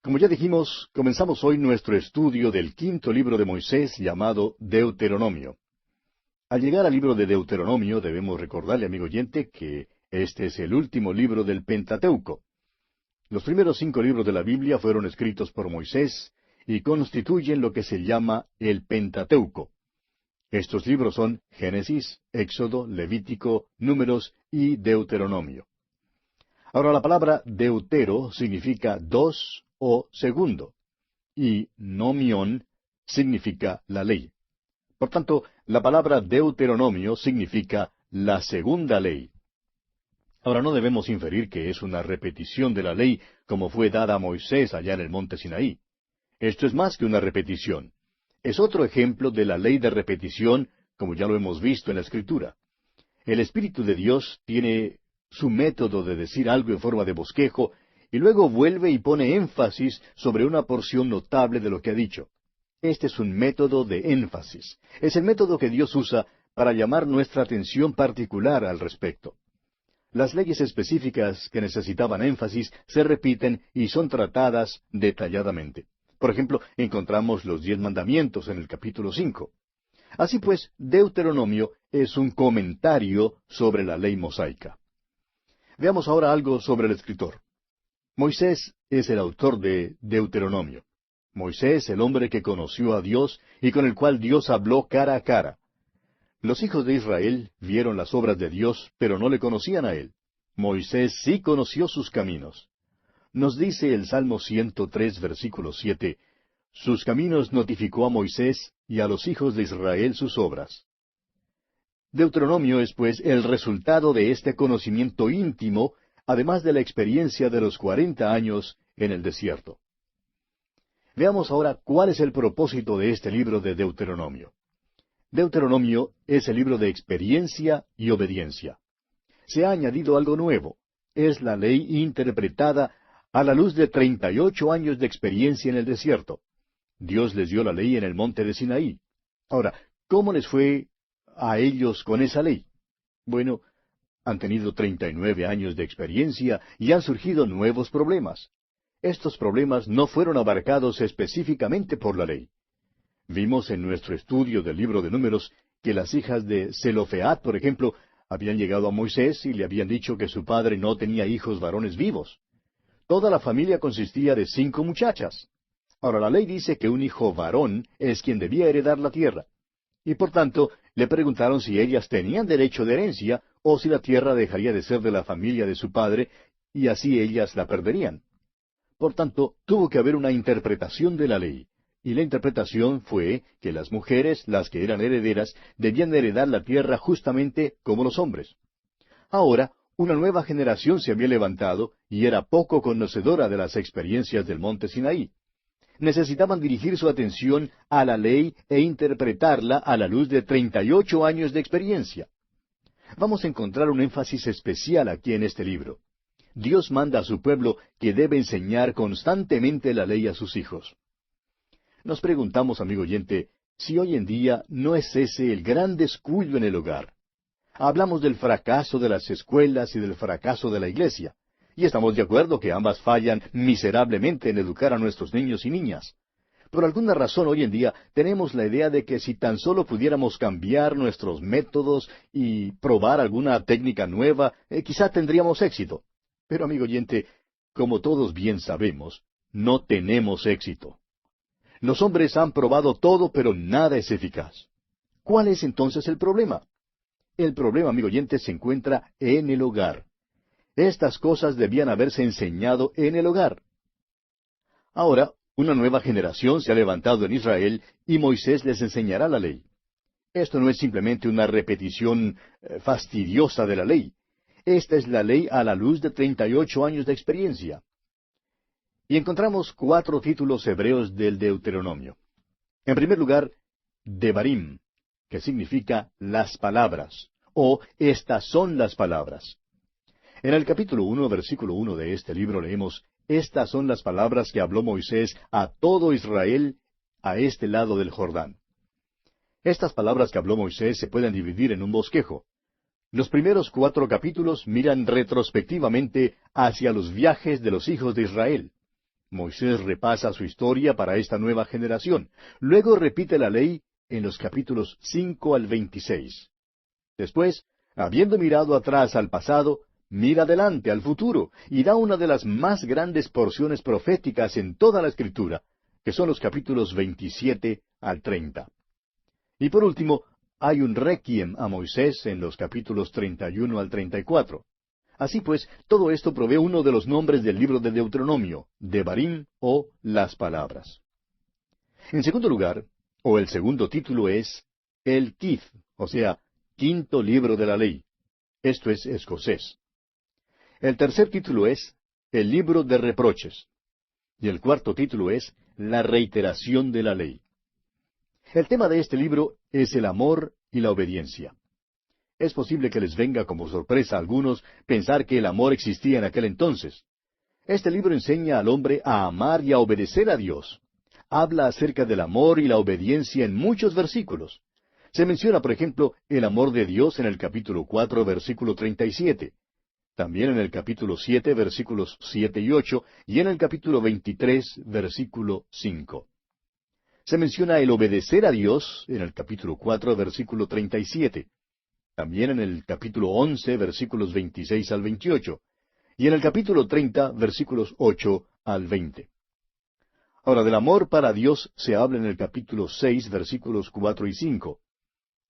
Como ya dijimos, comenzamos hoy nuestro estudio del quinto libro de Moisés llamado Deuteronomio. Al llegar al libro de Deuteronomio debemos recordarle, amigo oyente, que este es el último libro del Pentateuco. Los primeros 5 libros de la Biblia fueron escritos por Moisés y constituyen lo que se llama el Pentateuco. Estos libros son Génesis, Éxodo, Levítico, Números y Deuteronomio. Ahora, la palabra deutero significa dos o segundo, y nomión significa la ley. Por tanto, la palabra Deuteronomio significa la segunda ley. Ahora, no debemos inferir que es una repetición de la ley como fue dada a Moisés allá en el monte Sinaí. Esto es más que una repetición. Es otro ejemplo de la ley de repetición, como ya lo hemos visto en la Escritura. El Espíritu de Dios tiene su método de decir algo en forma de bosquejo, y luego vuelve y pone énfasis sobre una porción notable de lo que ha dicho. Este es un método de énfasis. Es el método que Dios usa para llamar nuestra atención particular al respecto. Las leyes específicas que necesitaban énfasis se repiten y son tratadas detalladamente. Por ejemplo, encontramos los 10 mandamientos en el capítulo 5. Así pues, Deuteronomio es un comentario sobre la ley mosaica. Veamos ahora algo sobre el escritor. Moisés es el autor de Deuteronomio. Moisés, el hombre que conoció a Dios y con el cual Dios habló cara a cara. Los hijos de Israel vieron las obras de Dios, pero no le conocían a él. Moisés sí conoció sus caminos. Nos dice el Salmo 103, versículo 7, «Sus caminos notificó a Moisés y a los hijos de Israel sus obras». Deuteronomio es, pues, el resultado de este conocimiento íntimo, además de la experiencia de los 40 años en el desierto. Veamos ahora cuál es el propósito de este libro de Deuteronomio. Deuteronomio es el libro de experiencia y obediencia. Se ha añadido algo nuevo. Es la ley interpretada a la luz de 38 años de experiencia en el desierto. Dios les dio la ley en el monte de Sinaí. Ahora, ¿cómo les fue a ellos con esa ley? Bueno, han tenido 39 años de experiencia y han surgido nuevos problemas. Estos problemas no fueron abarcados específicamente por la ley. Vimos en nuestro estudio del libro de Números que las hijas de Zelofead, por ejemplo, habían llegado a Moisés y le habían dicho que su padre no tenía hijos varones vivos. Toda la familia consistía de 5 muchachas. Ahora, la ley dice que un hijo varón es quien debía heredar la tierra. Y por tanto, le preguntaron si ellas tenían derecho de herencia o si la tierra dejaría de ser de la familia de su padre y así ellas la perderían. Por tanto, tuvo que haber una interpretación de la ley. Y la interpretación fue que las mujeres, las que eran herederas, debían heredar la tierra justamente como los hombres. Ahora, una nueva generación se había levantado y era poco conocedora de las experiencias del monte Sinaí. Necesitaban dirigir su atención a la ley e interpretarla a la luz de 38 años de experiencia. Vamos a encontrar un énfasis especial aquí en este libro. Dios manda a su pueblo que debe enseñar constantemente la ley a sus hijos. Nos preguntamos, amigo oyente, si hoy en día no es ese el gran descuido en el hogar. Hablamos del fracaso de las escuelas y del fracaso de la iglesia, y estamos de acuerdo que ambas fallan miserablemente en educar a nuestros niños y niñas. Por alguna razón hoy en día tenemos la idea de que si tan solo pudiéramos cambiar nuestros métodos y probar alguna técnica nueva, quizá tendríamos éxito. Pero, amigo oyente, como todos bien sabemos, no tenemos éxito. Los hombres han probado todo, pero nada es eficaz. ¿Cuál es entonces el problema? El problema, amigo oyente, se encuentra en el hogar. Estas cosas debían haberse enseñado en el hogar. Ahora, una nueva generación se ha levantado en Israel y Moisés les enseñará la ley. Esto no es simplemente una repetición fastidiosa de la ley. Esta es la ley a la luz de 38 años de experiencia. Y encontramos 4 títulos hebreos del Deuteronomio. En primer lugar, Devarim, que significa las palabras, o estas son las palabras. En el capítulo 1, versículo 1 de este libro leemos, estas son las palabras que habló Moisés a todo Israel a este lado del Jordán. Estas palabras que habló Moisés se pueden dividir en un bosquejo. Los primeros 4 capítulos miran retrospectivamente hacia los viajes de los hijos de Israel. Moisés repasa su historia para esta nueva generación. Luego repite la ley en los capítulos 5 al 26. Después, habiendo mirado atrás al pasado, mira adelante al futuro y da una de las más grandes porciones proféticas en toda la Escritura, que son los capítulos 27 al 30. Y por último, hay un requiem a Moisés en los capítulos 31 al 34. Así pues, todo esto provee uno de los nombres del libro de Deuteronomio, Devarim o las palabras. En segundo lugar, o el segundo título es el Kith, o sea, quinto libro de la ley. Esto es escocés. El tercer título es el libro de reproches. Y el cuarto título es la reiteración de la ley. El tema de este libro es el amor y la obediencia. Es posible que les venga como sorpresa a algunos pensar que el amor existía en aquel entonces. Este libro enseña al hombre a amar y a obedecer a Dios. Habla acerca del amor y la obediencia en muchos versículos. Se menciona, por ejemplo, el amor de Dios en el capítulo 4, versículo 37. También en el capítulo 7, versículos 7 y 8, y en el capítulo 23, versículo 5. Se menciona el obedecer a Dios en el capítulo 4, versículo 37. También en el capítulo 11, versículos 26 al 28. Y en el capítulo 30, versículos 8 al 20. Ahora, del amor para Dios se habla en el capítulo 6, versículos 4 y 5.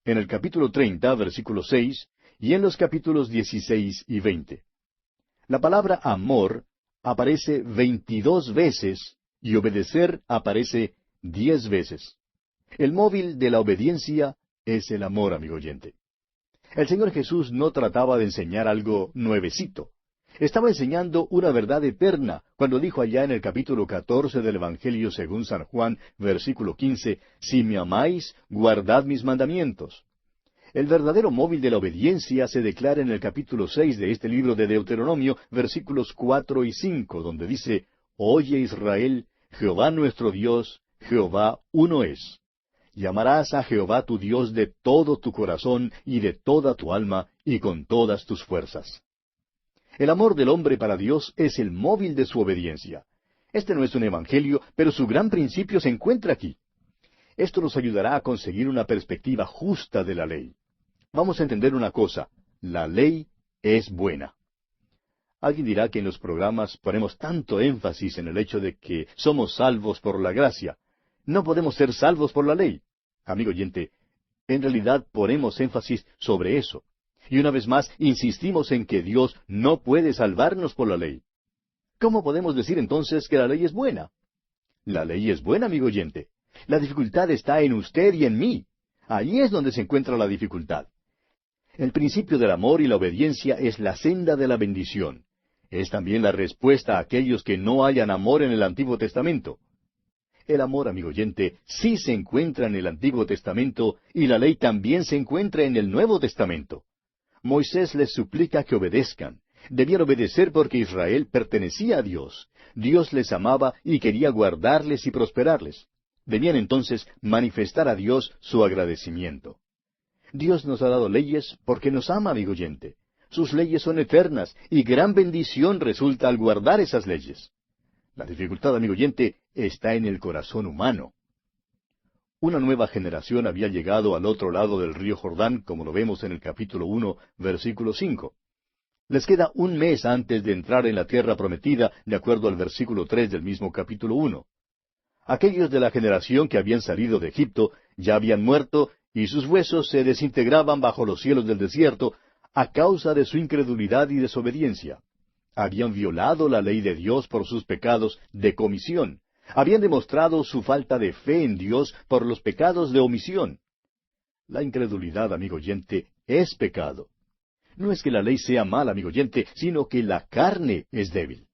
En el capítulo 30, versículo 6, y en los capítulos 16 y 20. La palabra amor aparece 22 veces y obedecer aparece 10 veces. El móvil de la obediencia es el amor, amigo oyente. El Señor Jesús no trataba de enseñar algo nuevecito. Estaba enseñando una verdad eterna cuando dijo allá en el capítulo 14 del Evangelio según San Juan, versículo 15, si me amáis, guardad mis mandamientos. El verdadero móvil de la obediencia se declara en el capítulo 6 de este libro de Deuteronomio, versículos 4 y 5, donde dice, Oye Israel, Jehová nuestro Dios, Jehová uno es. Y amarás a Jehová tu Dios de todo tu corazón y de toda tu alma y con todas tus fuerzas. El amor del hombre para Dios es el móvil de su obediencia. Este no es un evangelio, pero su gran principio se encuentra aquí. Esto nos ayudará a conseguir una perspectiva justa de la ley. Vamos a entender una cosa, la ley es buena. Alguien dirá que en los programas ponemos tanto énfasis en el hecho de que somos salvos por la gracia. No podemos ser salvos por la ley. Amigo oyente, en realidad ponemos énfasis sobre eso. Y una vez más, insistimos en que Dios no puede salvarnos por la ley. ¿Cómo podemos decir entonces que la ley es buena? La ley es buena, amigo oyente. La dificultad está en usted y en mí. Ahí es donde se encuentra la dificultad. El principio del amor y la obediencia es la senda de la bendición. Es también la respuesta a aquellos que no hayan amor en el Antiguo Testamento. El amor, amigo oyente, sí se encuentra en el Antiguo Testamento y la ley también se encuentra en el Nuevo Testamento. Moisés les suplica que obedezcan. Debían obedecer porque Israel pertenecía a Dios. Dios les amaba y quería guardarles y prosperarles. Debían entonces manifestar a Dios su agradecimiento. Dios nos ha dado leyes porque nos ama, amigo oyente. Sus leyes son eternas y gran bendición resulta al guardar esas leyes. La dificultad, amigo oyente, está en el corazón humano. Una nueva generación había llegado al otro lado del río Jordán, como lo vemos en el capítulo 1, versículo 5. Les queda un mes antes de entrar en la tierra prometida, de acuerdo al versículo 3 del mismo capítulo 1. Aquellos de la generación que habían salido de Egipto ya habían muerto y sus huesos se desintegraban bajo los cielos del desierto a causa de su incredulidad y desobediencia. Habían violado la ley de Dios por sus pecados de comisión. Habían demostrado su falta de fe en Dios por los pecados de omisión. La incredulidad, amigo oyente, es pecado. No es que la ley sea mala, amigo oyente, sino que la carne es débil.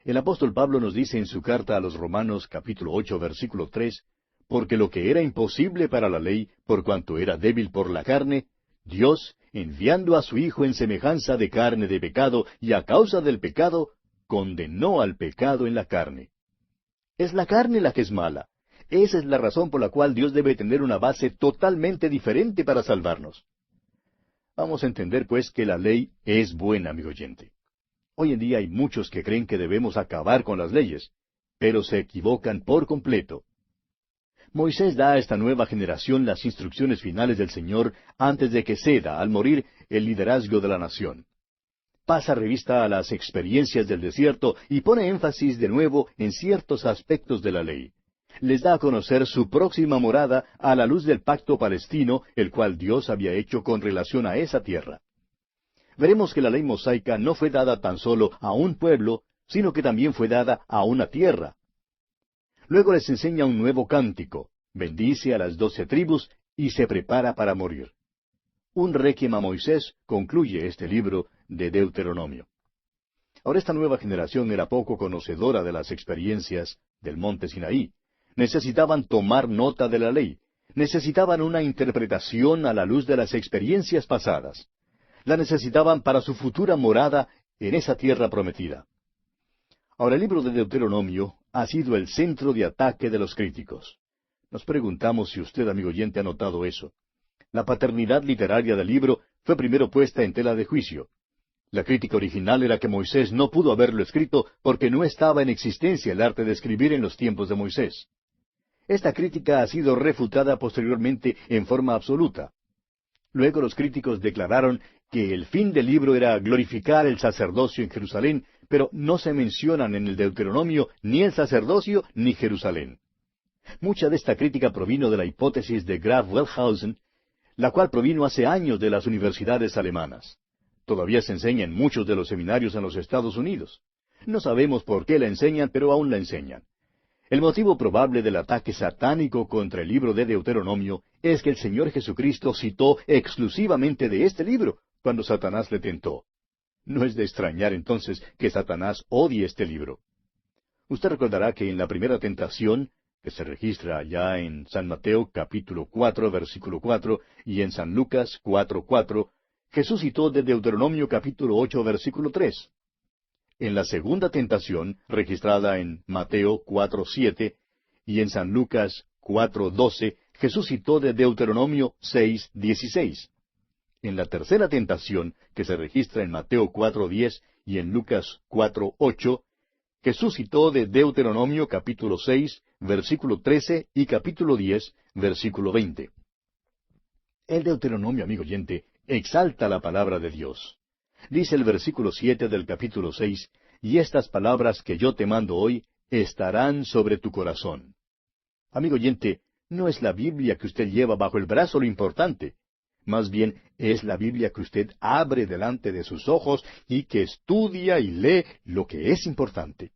El apóstol Pablo nos dice en su carta a los Romanos capítulo 8, versículo 3, porque lo que era imposible para la ley, por cuanto era débil por la carne, Dios, enviando a su Hijo en semejanza de carne de pecado y a causa del pecado, condenó al pecado en la carne. Es la carne la que es mala. Esa es la razón por la cual Dios debe tener una base totalmente diferente para salvarnos. Vamos a entender, pues, que la ley es buena, amigo oyente. Hoy en día hay muchos que creen que debemos acabar con las leyes. pero se equivocan por completo. Moisés da a esta nueva generación las instrucciones finales del Señor antes de que ceda, al morir, el liderazgo de la nación. Pasa revista a las experiencias del desierto y pone énfasis de nuevo en ciertos aspectos de la ley. Les da a conocer su próxima morada a la luz del pacto palestino, el cual Dios había hecho con relación a esa tierra. Veremos que la ley mosaica no fue dada tan solo a un pueblo, sino que también fue dada a una tierra. Luego les enseña un nuevo cántico, bendice a las 12 tribus y se prepara para morir. Un requiem a Moisés concluye este libro de Deuteronomio. Ahora esta nueva generación era poco conocedora de las experiencias del monte Sinaí. Necesitaban tomar nota de la ley. Necesitaban una interpretación a la luz de las experiencias pasadas. La necesitaban para su futura morada en esa tierra prometida. Ahora el libro de Deuteronomio ha sido el centro de ataque de los críticos. Nos preguntamos si usted, amigo oyente, ha notado eso. La paternidad literaria del libro fue primero puesta en tela de juicio. La crítica original era que Moisés no pudo haberlo escrito porque no estaba en existencia el arte de escribir en los tiempos de Moisés. Esta crítica ha sido refutada posteriormente en forma absoluta. Luego los críticos declararon que el fin del libro era glorificar el sacerdocio en Jerusalén, pero no se mencionan en el Deuteronomio ni el sacerdocio ni Jerusalén. Mucha de esta crítica provino de la hipótesis de Graf Wellhausen, la cual provino hace años de las universidades alemanas. Todavía se enseña en muchos de los seminarios en los Estados Unidos. No sabemos por qué la enseñan, pero aún la enseñan. El motivo probable del ataque satánico contra el libro de Deuteronomio es que el Señor Jesucristo citó exclusivamente de este libro cuando Satanás le tentó. No es de extrañar entonces que Satanás odie este libro. Usted recordará que en la primera tentación, que se registra allá en San Mateo capítulo 4, versículo 4, y en San Lucas 4:4, Jesús citó de Deuteronomio capítulo 8, versículo 3. En la segunda tentación, registrada en Mateo 4:7 y en San Lucas 4:12, Jesús citó de Deuteronomio 6:16. En la tercera tentación, que se registra en Mateo 4:10 y en Lucas 4:8, Jesús citó de Deuteronomio capítulo 6, versículo 13 y capítulo 10, versículo 20. El Deuteronomio, amigo oyente, exalta la palabra de Dios. Dice el versículo 7 del capítulo 6, y estas palabras que yo te mando hoy estarán sobre tu corazón. Amigo oyente, no es la Biblia que usted lleva bajo el brazo lo importante. Más bien es la Biblia que usted abre delante de sus ojos y que estudia y lee lo que es importante.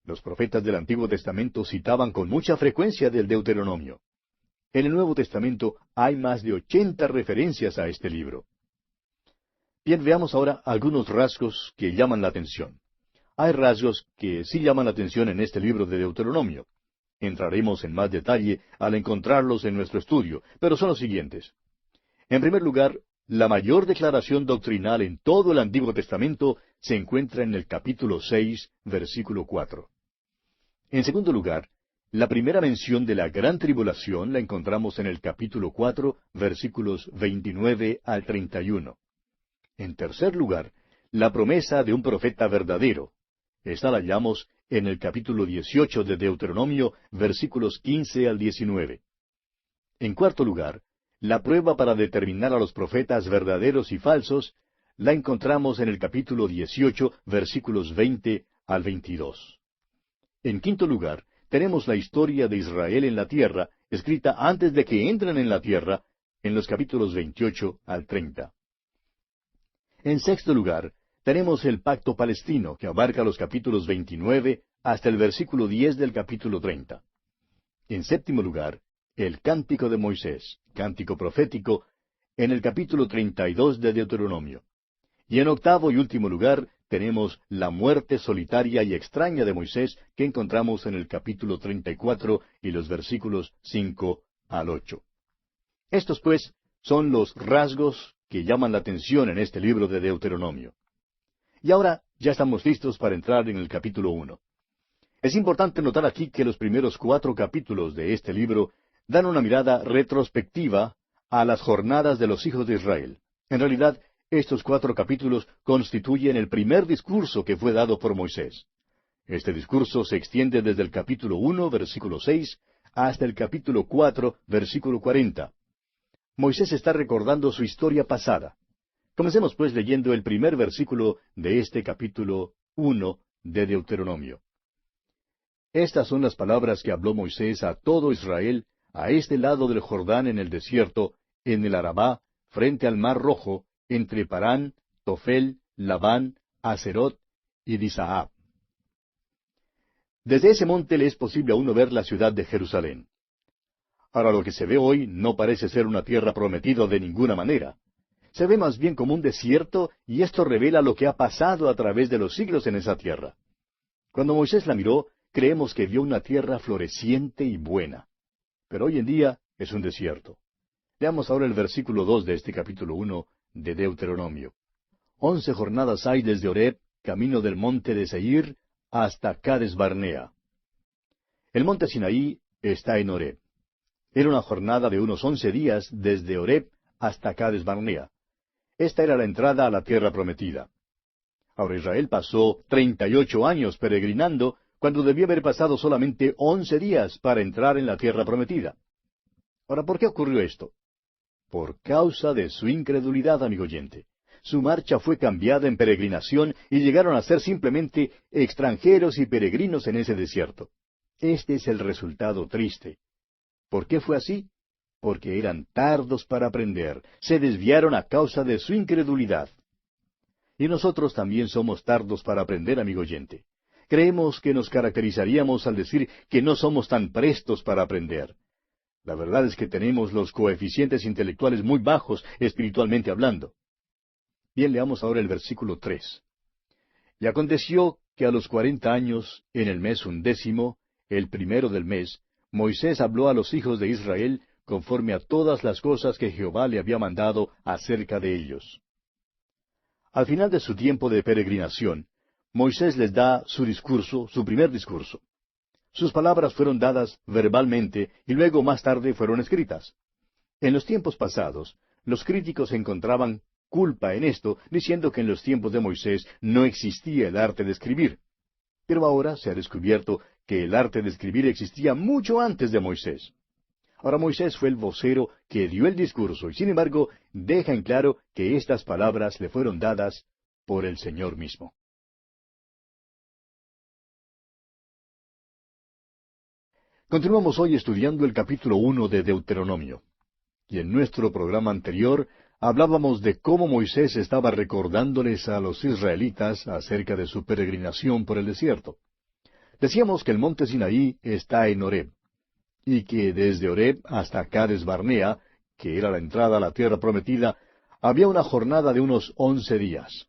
Los profetas del Antiguo Testamento citaban con mucha frecuencia del Deuteronomio. En el Nuevo Testamento hay más de 80 referencias a este libro. Bien, veamos ahora algunos rasgos que llaman la atención. Hay rasgos que sí llaman la atención en este libro de Deuteronomio. Entraremos en más detalle al encontrarlos en nuestro estudio, pero son los siguientes. En primer lugar, la mayor declaración doctrinal en todo el Antiguo Testamento se encuentra en el capítulo 6, versículo 4. En segundo lugar, la primera mención de la gran tribulación la encontramos en el capítulo 4, versículos 29 al 31. En tercer lugar, la promesa de un profeta verdadero. Esta la hallamos en el capítulo 18 de Deuteronomio, versículos 15 al 19. En cuarto lugar, la prueba para determinar a los profetas verdaderos y falsos la encontramos en el capítulo 18, versículos 20 al 22. En quinto lugar, tenemos la historia de Israel en la tierra, escrita antes de que entren en la tierra, en los capítulos 28 al 30. En sexto lugar, tenemos el pacto palestino, que abarca los capítulos 29 hasta el versículo 10 del capítulo 30. En séptimo lugar, el cántico de Moisés, cántico profético, en el capítulo 32 de Deuteronomio. Y en octavo y último lugar, tenemos la muerte solitaria y extraña de Moisés, que encontramos en el capítulo 34 y los versículos 5 al 8. Estos, pues, son los rasgos que llaman la atención en este libro de Deuteronomio. Y ahora ya estamos listos para entrar en el capítulo 1. Es importante notar aquí que los primeros 4 capítulos de este libro dan una mirada retrospectiva a las jornadas de los hijos de Israel. En realidad, estos 4 capítulos constituyen el primer discurso que fue dado por Moisés. Este discurso se extiende desde el capítulo 1, versículo 6, hasta el capítulo 4, versículo 40. Moisés está recordando su historia pasada. Comencemos pues leyendo el primer versículo de este capítulo 1 de Deuteronomio. Estas son las palabras que habló Moisés a todo Israel a este lado del Jordán en el desierto, en el Arabá, frente al Mar Rojo, entre Parán, Tofel, Labán, Aserot y Disaab. Desde ese monte le es posible a uno ver la ciudad de Jerusalén. Ahora lo que se ve hoy no parece ser una tierra prometida de ninguna manera. Se ve más bien como un desierto, y esto revela lo que ha pasado a través de los siglos en esa tierra. Cuando Moisés la miró, creemos que vio una tierra floreciente y buena. Pero hoy en día es un desierto. Veamos ahora el versículo 2 de este capítulo 1 de Deuteronomio. 11 jornadas hay desde Horeb, camino del monte de Seir, hasta Cades Barnea. El monte Sinaí está en Horeb. Era una jornada de unos 11 días desde Horeb hasta Cades Barnea. Esta era la entrada a la tierra prometida. Ahora Israel pasó 38 años peregrinando, cuando debió haber pasado solamente 11 días para entrar en la tierra prometida. Ahora, ¿por qué ocurrió esto? Por causa de su incredulidad, amigo oyente. Su marcha fue cambiada en peregrinación y llegaron a ser simplemente extranjeros y peregrinos en ese desierto. Este es el resultado triste. ¿Por qué fue así? Porque eran tardos para aprender, se desviaron a causa de su incredulidad. Y nosotros también somos tardos para aprender, amigo oyente. Creemos que nos caracterizaríamos al decir que no somos tan prestos para aprender. La verdad es que tenemos los coeficientes intelectuales muy bajos, espiritualmente hablando. Bien, leamos ahora el versículo 3. Y aconteció que a los 40 años, en el mes 11, el primero del mes, Moisés habló a los hijos de Israel conforme a todas las cosas que Jehová le había mandado acerca de ellos. Al final de su tiempo de peregrinación, Moisés les da su discurso, su primer discurso. Sus palabras fueron dadas verbalmente y luego más tarde fueron escritas. En los tiempos pasados, los críticos encontraban culpa en esto, diciendo que en los tiempos de Moisés no existía el arte de escribir. Pero ahora se ha descubierto que el arte de escribir existía mucho antes de Moisés. Ahora Moisés fue el vocero que dio el discurso y sin embargo deja en claro que estas palabras le fueron dadas por el Señor mismo. Continuamos hoy estudiando el capítulo 1 de Deuteronomio. Y en nuestro programa anterior hablábamos de cómo Moisés estaba recordándoles a los israelitas acerca de su peregrinación por el desierto. Decíamos que el monte Sinaí está en Horeb, y que desde Horeb hasta Cades Barnea, que era la entrada a la tierra prometida, había una jornada de unos 11 días.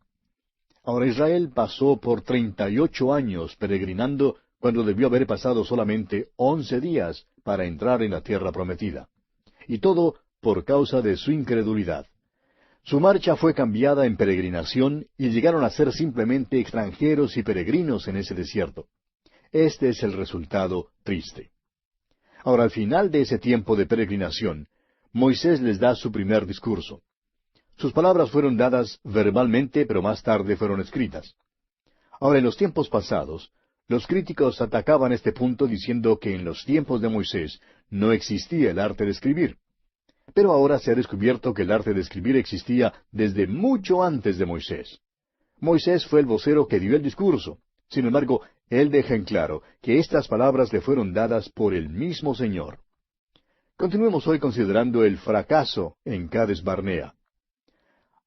Ahora Israel pasó por 38 años peregrinando cuando debió haber pasado solamente 11 días para entrar en la tierra prometida. Y todo por causa de su incredulidad. Su marcha fue cambiada en peregrinación y llegaron a ser simplemente extranjeros y peregrinos en ese desierto. Este es el resultado triste. Ahora, al final de ese tiempo de peregrinación, Moisés les da su primer discurso. Sus palabras fueron dadas verbalmente, pero más tarde fueron escritas. Ahora, en los tiempos pasados, los críticos atacaban este punto diciendo que en los tiempos de Moisés no existía el arte de escribir. Pero ahora se ha descubierto que el arte de escribir existía desde mucho antes de Moisés. Moisés fue el vocero que dio el discurso. Sin embargo, él deja en claro que estas palabras le fueron dadas por el mismo Señor. Continuemos hoy considerando el fracaso en Cades Barnea.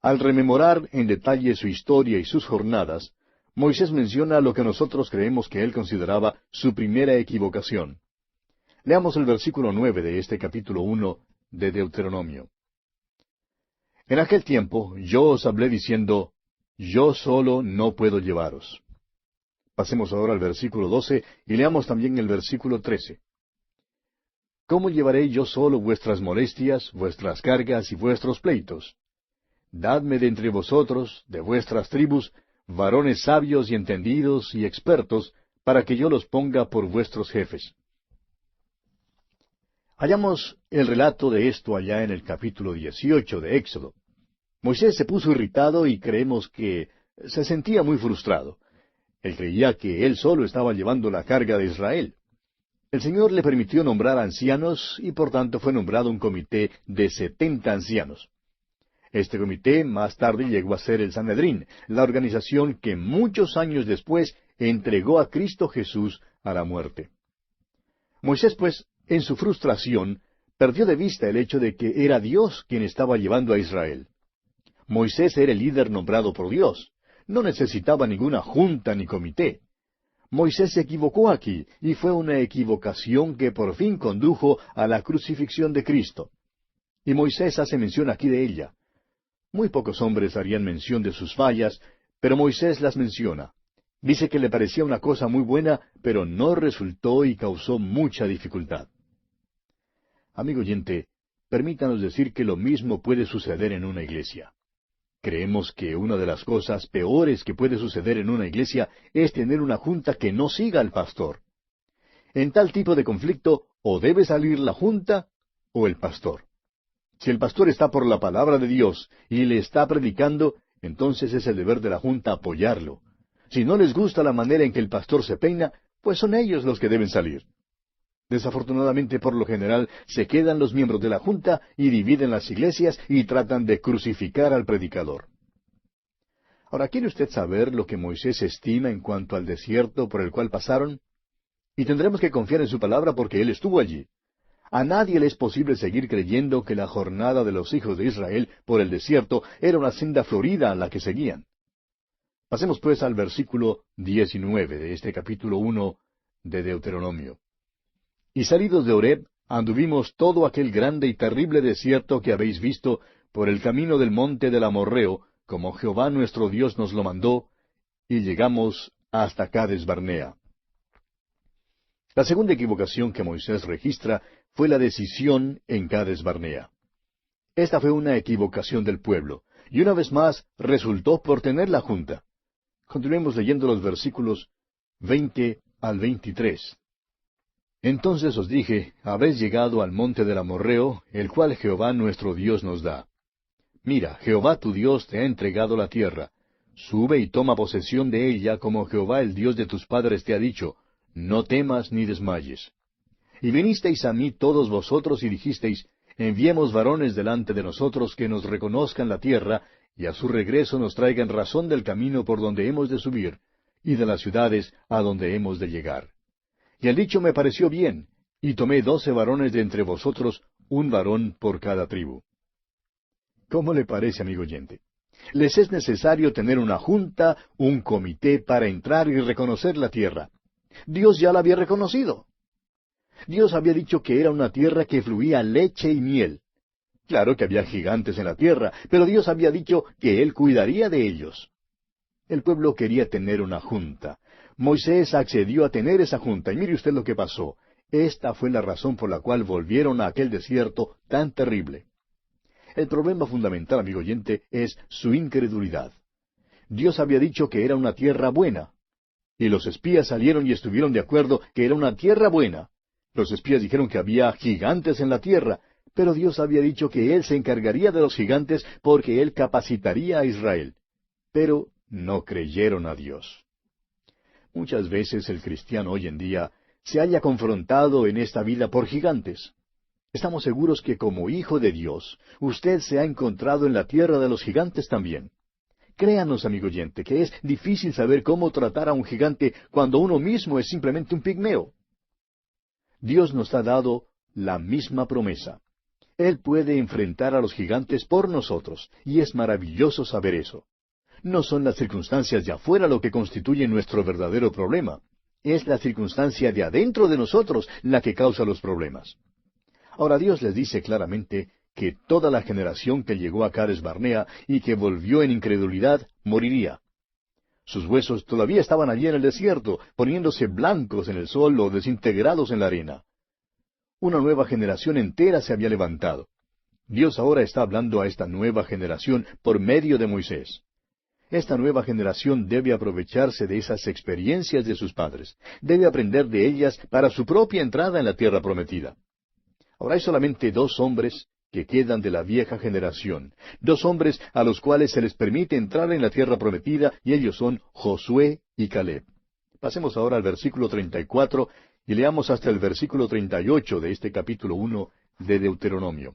Al rememorar en detalle su historia y sus jornadas, Moisés menciona lo que nosotros creemos que él consideraba su primera equivocación. Leamos el versículo 9 de este capítulo 1 de Deuteronomio. En aquel tiempo yo os hablé diciendo, yo solo no puedo llevaros. Pasemos ahora al versículo 12 y leamos también el versículo 13. ¿Cómo llevaré yo solo vuestras molestias, vuestras cargas y vuestros pleitos? Dadme de entre vosotros, de vuestras tribus, varones sabios y entendidos y expertos, para que yo los ponga por vuestros jefes. Hallamos el relato de esto allá en el capítulo 18 de Éxodo. Moisés se puso irritado y creemos que se sentía muy frustrado. Él creía que él solo estaba llevando la carga de Israel. El Señor le permitió nombrar ancianos y por tanto fue nombrado un comité de 70 ancianos. Este comité más tarde llegó a ser el Sanedrín, la organización que muchos años después entregó a Cristo Jesús a la muerte. Moisés, pues, en su frustración, perdió de vista el hecho de que era Dios quien estaba llevando a Israel. Moisés era el líder nombrado por Dios. No necesitaba ninguna junta ni comité. Moisés se equivocó aquí, y fue una equivocación que por fin condujo a la crucifixión de Cristo. Y Moisés hace mención aquí de ella. Muy pocos hombres harían mención de sus fallas, pero Moisés las menciona. Dice que le parecía una cosa muy buena, pero no resultó y causó mucha dificultad. Amigo oyente, permítanos decir que lo mismo puede suceder en una iglesia. Creemos que una de las cosas peores que puede suceder en una iglesia es tener una junta que no siga al pastor. En tal tipo de conflicto, o debe salir la junta o el pastor. Si el pastor está por la palabra de Dios y le está predicando, entonces es el deber de la junta apoyarlo. Si no les gusta la manera en que el pastor se peina, pues son ellos los que deben salir. Desafortunadamente, por lo general, se quedan los miembros de la junta y dividen las iglesias y tratan de crucificar al predicador. Ahora, ¿quiere usted saber lo que Moisés estima en cuanto al desierto por el cual pasaron? Y tendremos que confiar en su palabra porque él estuvo allí. A nadie le es posible seguir creyendo que la jornada de los hijos de Israel por el desierto era una senda florida a la que seguían. Pasemos pues al versículo 19 de este capítulo 1 de Deuteronomio. Y salidos de Horeb, anduvimos todo aquel grande y terrible desierto que habéis visto por el camino del monte del Amorreo, como Jehová nuestro Dios nos lo mandó, y llegamos hasta Cades Barnea. La segunda equivocación que Moisés registra fue la decisión en Cades Barnea. Esta fue una equivocación del pueblo, y una vez más resultó por tener la junta. Continuemos leyendo los versículos 20 al 23. Entonces os dije, habéis llegado al monte del Amorreo, el cual Jehová nuestro Dios nos da. Mira, Jehová tu Dios te ha entregado la tierra. Sube y toma posesión de ella, como Jehová el Dios de tus padres te ha dicho. No temas ni desmayes. Y vinisteis a mí todos vosotros y dijisteis, enviemos varones delante de nosotros que nos reconozcan la tierra, y a su regreso nos traigan razón del camino por donde hemos de subir, y de las ciudades a donde hemos de llegar. Y el dicho me pareció bien, y tomé 12 varones de entre vosotros, un varón por cada tribu. ¿Cómo le parece, amigo oyente? Les es necesario tener una junta, un comité para entrar y reconocer la tierra. Dios ya la había reconocido. Dios había dicho que era una tierra que fluía leche y miel. Claro que había gigantes en la tierra, pero Dios había dicho que Él cuidaría de ellos. El pueblo quería tener una junta. Moisés accedió a tener esa junta, y mire usted lo que pasó. Esta fue la razón por la cual volvieron a aquel desierto tan terrible. El problema fundamental, amigo oyente, es su incredulidad. Dios había dicho que era una tierra buena. Y los espías salieron y estuvieron de acuerdo que era una tierra buena. Los espías dijeron que había gigantes en la tierra, pero Dios había dicho que Él se encargaría de los gigantes porque Él capacitaría a Israel. Pero no creyeron a Dios. Muchas veces el cristiano hoy en día se halla confrontado en esta vida por gigantes. Estamos seguros que como hijo de Dios, usted se ha encontrado en la tierra de los gigantes también. Créanos, amigo oyente, que es difícil saber cómo tratar a un gigante cuando uno mismo es simplemente un pigmeo. Dios nos ha dado la misma promesa. Él puede enfrentar a los gigantes por nosotros, y es maravilloso saber eso. No son las circunstancias de afuera lo que constituye nuestro verdadero problema. Es la circunstancia de adentro de nosotros la que causa los problemas. Ahora Dios les dice claramente que toda la generación que llegó a Cades Barnea y que volvió en incredulidad, moriría. Sus huesos todavía estaban allí en el desierto, poniéndose blancos en el sol o desintegrados en la arena. Una nueva generación entera se había levantado. Dios ahora está hablando a esta nueva generación por medio de Moisés. Esta nueva generación debe aprovecharse de esas experiencias de sus padres. Debe aprender de ellas para su propia entrada en la tierra prometida. Ahora hay solamente 2 hombres que quedan de la vieja generación. 2 hombres a los cuales se les permite entrar en la tierra prometida, y ellos son Josué y Caleb. Pasemos ahora al versículo 34 y leamos hasta el versículo 38 de este capítulo 1 de Deuteronomio.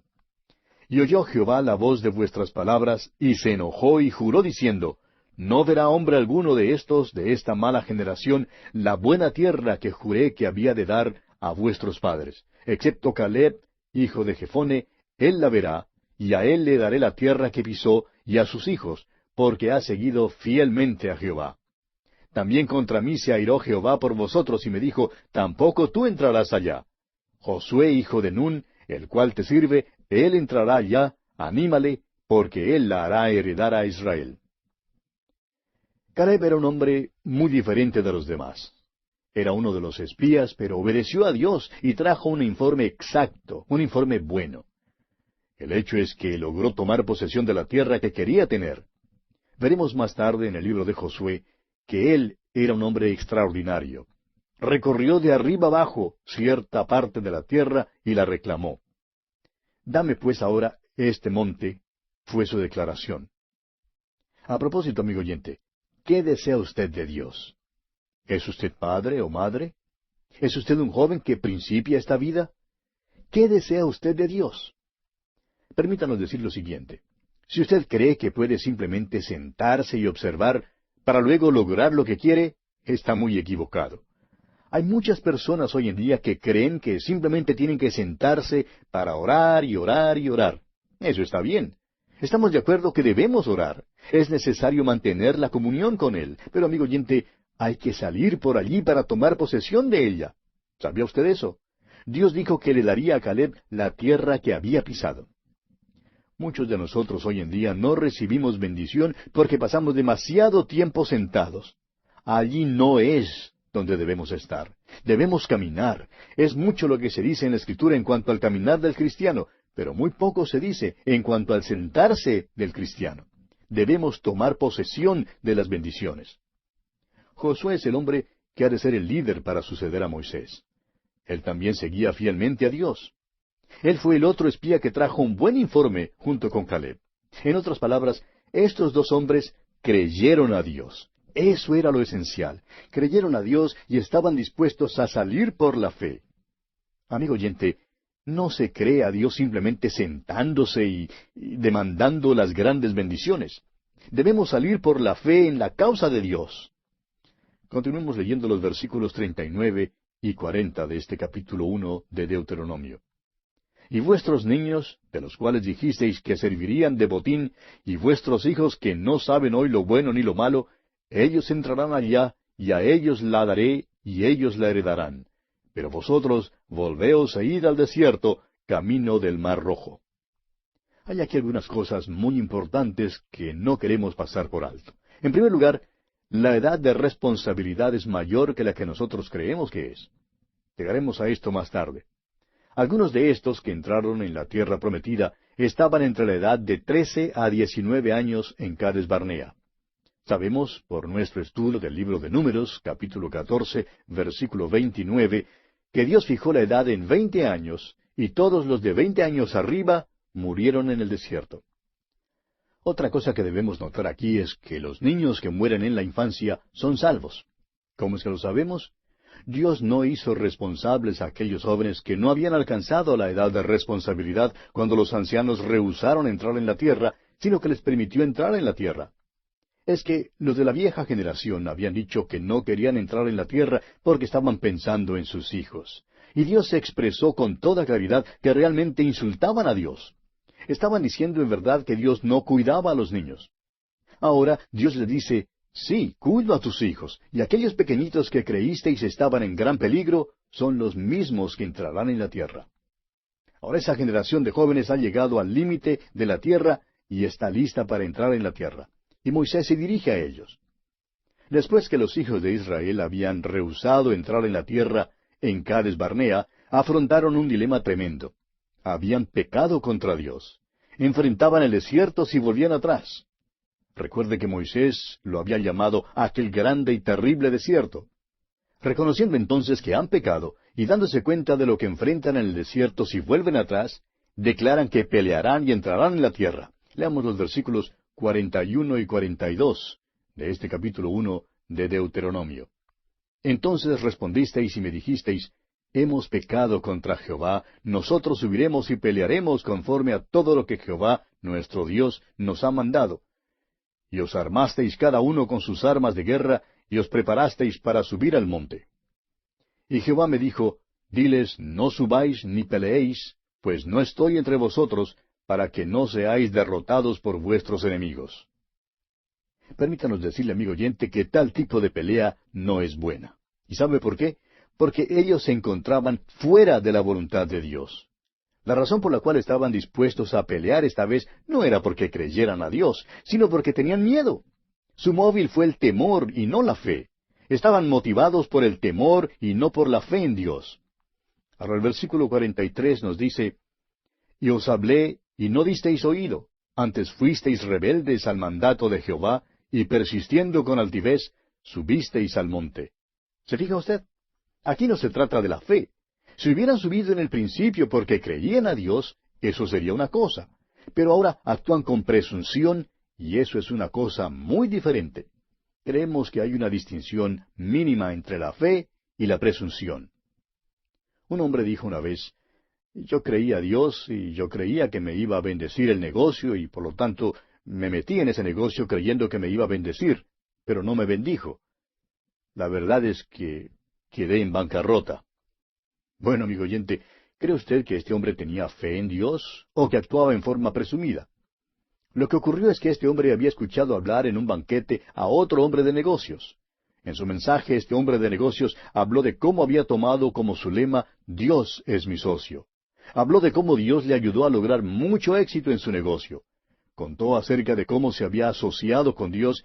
Y oyó Jehová la voz de vuestras palabras, y se enojó y juró diciendo, no verá hombre alguno de estos, de esta mala generación, la buena tierra que juré que había de dar a vuestros padres, excepto Caleb, hijo de Jefone, él la verá, y a él le daré la tierra que pisó, y a sus hijos, porque ha seguido fielmente a Jehová. También contra mí se airó Jehová por vosotros, y me dijo, tampoco tú entrarás allá. Josué, hijo de Nun, el cual te sirve, él entrará allá, anímale, porque él la hará heredar a Israel. Caleb era un hombre muy diferente de los demás. Era uno de los espías, pero obedeció a Dios y trajo un informe exacto, un informe bueno. El hecho es que logró tomar posesión de la tierra que quería tener. Veremos más tarde en el libro de Josué que él era un hombre extraordinario. Recorrió de arriba abajo cierta parte de la tierra y la reclamó. Dame pues ahora este monte, fue su declaración. A propósito, amigo oyente, ¿qué desea usted de Dios? ¿Es usted padre o madre? ¿Es usted un joven que principia esta vida? ¿Qué desea usted de Dios? Permítanos decir lo siguiente. Si usted cree que puede simplemente sentarse y observar para luego lograr lo que quiere, está muy equivocado. Hay muchas personas hoy en día que creen que simplemente tienen que sentarse para orar y orar y orar. Eso está bien. Estamos de acuerdo que debemos orar. Es necesario mantener la comunión con Él. Pero, amigo oyente, hay que salir por allí para tomar posesión de ella. ¿Sabía usted eso? Dios dijo que le daría a Caleb la tierra que había pisado. Muchos de nosotros hoy en día no recibimos bendición porque pasamos demasiado tiempo sentados. Allí no es donde debemos estar. Debemos caminar. Es mucho lo que se dice en la Escritura en cuanto al caminar del cristiano, pero muy poco se dice en cuanto al sentarse del cristiano. Debemos tomar posesión de las bendiciones. Josué es el hombre que ha de ser el líder para suceder a Moisés. Él también seguía fielmente a Dios. Él fue el otro espía que trajo un buen informe junto con Caleb. En otras palabras, estos dos hombres creyeron a Dios. Eso era lo esencial. Creyeron a Dios y estaban dispuestos a salir por la fe. Amigo oyente, no se cree a Dios simplemente sentándose y demandando las grandes bendiciones. Debemos salir por la fe en la causa de Dios. Continuemos leyendo los versículos 39 y 40 de este capítulo 1 de Deuteronomio. Y vuestros niños, de los cuales dijisteis que servirían de botín, y vuestros hijos que no saben hoy lo bueno ni lo malo, ellos entrarán allá, y a ellos la daré, y ellos la heredarán. Pero vosotros volveos e id al desierto, camino del Mar Rojo. Hay aquí algunas cosas muy importantes que no queremos pasar por alto. En primer lugar, la edad de responsabilidad es mayor que la que nosotros creemos que es. Llegaremos a esto más tarde. Algunos de estos que entraron en la tierra prometida estaban entre la edad de 13 a 19 años en Cades Barnea. Sabemos, por nuestro estudio del libro de Números, capítulo 14, versículo 29, que Dios fijó la edad en 20 años, y todos los de 20 años arriba murieron en el desierto. Otra cosa que debemos notar aquí es que los niños que mueren en la infancia son salvos. ¿Cómo es que lo sabemos? Dios no hizo responsables a aquellos jóvenes que no habían alcanzado la edad de responsabilidad cuando los ancianos rehusaron entrar en la tierra, sino que les permitió entrar en la tierra. Es que los de la vieja generación habían dicho que no querían entrar en la tierra porque estaban pensando en sus hijos. Y Dios se expresó con toda claridad que realmente insultaban a Dios. Estaban diciendo en verdad que Dios no cuidaba a los niños. Ahora Dios les dice, sí, cuido a tus hijos, y aquellos pequeñitos que creísteis estaban en gran peligro, son los mismos que entrarán en la tierra. Ahora esa generación de jóvenes ha llegado al límite de la tierra y está lista para entrar en la tierra. Y Moisés se dirige a ellos. Después que los hijos de Israel habían rehusado entrar en la tierra en Cades Barnea, afrontaron un dilema tremendo. Habían pecado contra Dios. Enfrentaban el desierto si volvían atrás. Recuerde que Moisés lo había llamado aquel grande y terrible desierto. Reconociendo entonces que han pecado y dándose cuenta de lo que enfrentan en el desierto si vuelven atrás, declaran que pelearán y entrarán en la tierra. Leamos los versículos 41 y 42 de este capítulo 1 de Deuteronomio. Entonces respondisteis y me dijisteis, hemos pecado contra Jehová, nosotros subiremos y pelearemos conforme a todo lo que Jehová, nuestro Dios, nos ha mandado. Y os armasteis cada uno con sus armas de guerra, y os preparasteis para subir al monte. Y Jehová me dijo, diles, no subáis ni peleéis, pues no estoy entre vosotros, para que no seáis derrotados por vuestros enemigos. Permítanos decirle, amigo oyente, que tal tipo de pelea no es buena. ¿Y sabe por qué? Porque ellos se encontraban fuera de la voluntad de Dios. La razón por la cual estaban dispuestos a pelear esta vez no era porque creyeran a Dios, sino porque tenían miedo. Su móvil fue el temor y no la fe. Estaban motivados por el temor y no por la fe en Dios. Ahora el versículo 43 nos dice, y os hablé y no disteis oído, antes fuisteis rebeldes al mandato de Jehová, y persistiendo con altivez, subisteis al monte. ¿Se fija usted? Aquí no se trata de la fe. Si hubieran subido en el principio porque creían a Dios, eso sería una cosa. Pero ahora actúan con presunción, y eso es una cosa muy diferente. Creemos que hay una distinción mínima entre la fe y la presunción. Un hombre dijo una vez, yo creía a Dios y yo creía que me iba a bendecir el negocio y por lo tanto me metí en ese negocio creyendo que me iba a bendecir, pero no me bendijo. La verdad es que quedé en bancarrota. Bueno, amigo oyente, ¿cree usted que este hombre tenía fe en Dios o que actuaba en forma presumida? Lo que ocurrió es que este hombre había escuchado hablar en un banquete a otro hombre de negocios. En su mensaje, este hombre de negocios habló de cómo había tomado como su lema, Dios es mi socio. Habló de cómo Dios le ayudó a lograr mucho éxito en su negocio. Contó acerca de cómo se había asociado con Dios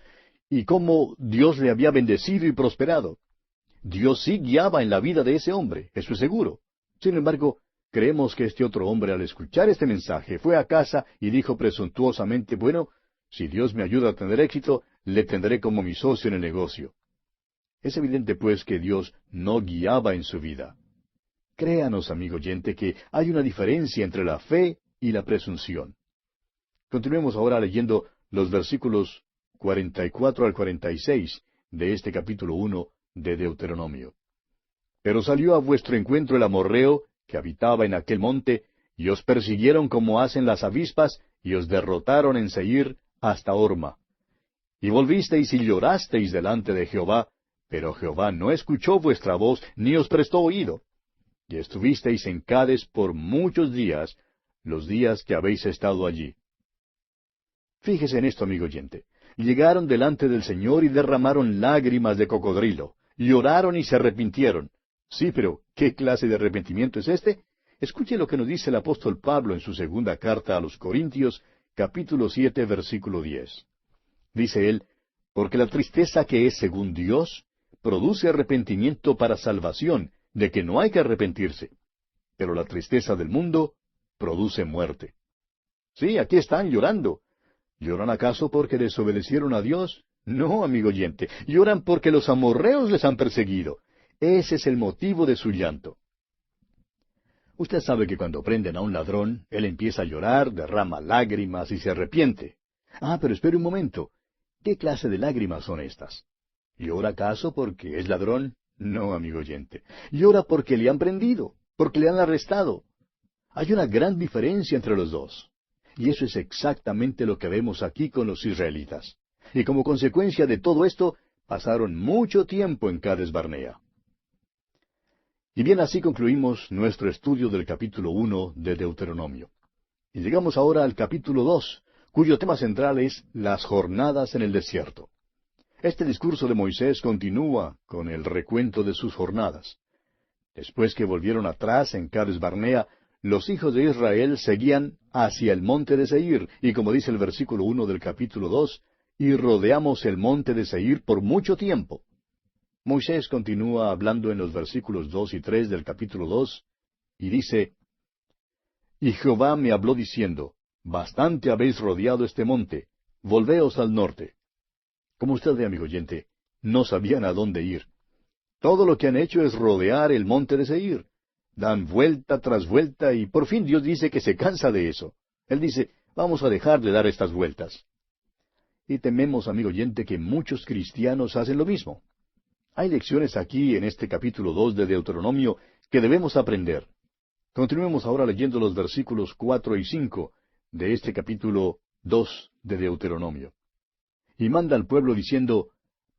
y cómo Dios le había bendecido y prosperado. Dios sí guiaba en la vida de ese hombre, eso es seguro. Sin embargo, creemos que este otro hombre al escuchar este mensaje fue a casa y dijo presuntuosamente, bueno, si Dios me ayuda a tener éxito, le tendré como mi socio en el negocio. Es evidente pues que Dios no guiaba en su vida. Créanos, amigo oyente, que hay una diferencia entre la fe y la presunción. Continuemos ahora leyendo los versículos 44 al 46 de este capítulo 1 de Deuteronomio. Pero salió a vuestro encuentro el amorreo, que habitaba en aquel monte, y os persiguieron como hacen las avispas, y os derrotaron en Seir hasta Horma. Y volvisteis y llorasteis delante de Jehová, pero Jehová no escuchó vuestra voz, ni os prestó oído. Y estuvisteis en Cades por muchos días, los días que habéis estado allí. Fíjese en esto, amigo oyente. Llegaron delante del Señor y derramaron lágrimas de cocodrilo. Lloraron y se arrepintieron. Sí, pero ¿qué clase de arrepentimiento es este? Escuche lo que nos dice el apóstol Pablo en su segunda carta a los Corintios, capítulo 7, versículo 10. Dice él, porque la tristeza que es según Dios produce arrepentimiento para salvación, de que no hay que arrepentirse. Pero la tristeza del mundo produce muerte. Sí, aquí están llorando. ¿Lloran acaso porque desobedecieron a Dios? No, amigo oyente, lloran porque los amorreos les han perseguido. Ese es el motivo de su llanto. Usted sabe que cuando prenden a un ladrón, él empieza a llorar, derrama lágrimas y se arrepiente. Ah, pero espere un momento. ¿Qué clase de lágrimas son estas? ¿Llora acaso porque es ladrón? No, amigo oyente. Llora porque le han prendido, porque le han arrestado. Hay una gran diferencia entre los dos. Y eso es exactamente lo que vemos aquí con los israelitas. Y como consecuencia de todo esto, pasaron mucho tiempo en Cades Barnea. Y bien, así concluimos nuestro estudio del capítulo 1 de Deuteronomio. Y llegamos ahora al capítulo 2, cuyo tema central es las jornadas en el desierto. Este discurso de Moisés continúa con el recuento de sus jornadas. Después que volvieron atrás en Cades Barnea, los hijos de Israel seguían hacia el monte de Seir, y como dice el versículo 1 del capítulo 2, y rodeamos el monte de Seir por mucho tiempo. Moisés continúa hablando en los versículos 2 y 3 del capítulo 2, y dice, y Jehová me habló diciendo, bastante habéis rodeado este monte, volveos al norte. Como usted ve, amigo oyente, no sabían a dónde ir. Todo lo que han hecho es rodear el monte de Seir. Dan vuelta tras vuelta y por fin Dios dice que se cansa de eso. Él dice, vamos a dejar de dar estas vueltas. Y tememos, amigo oyente, que muchos cristianos hacen lo mismo. Hay lecciones aquí en este capítulo 2 de Deuteronomio que debemos aprender. Continuemos ahora leyendo los versículos 4 y 5 de este capítulo 2 de Deuteronomio. Y manda al pueblo diciendo,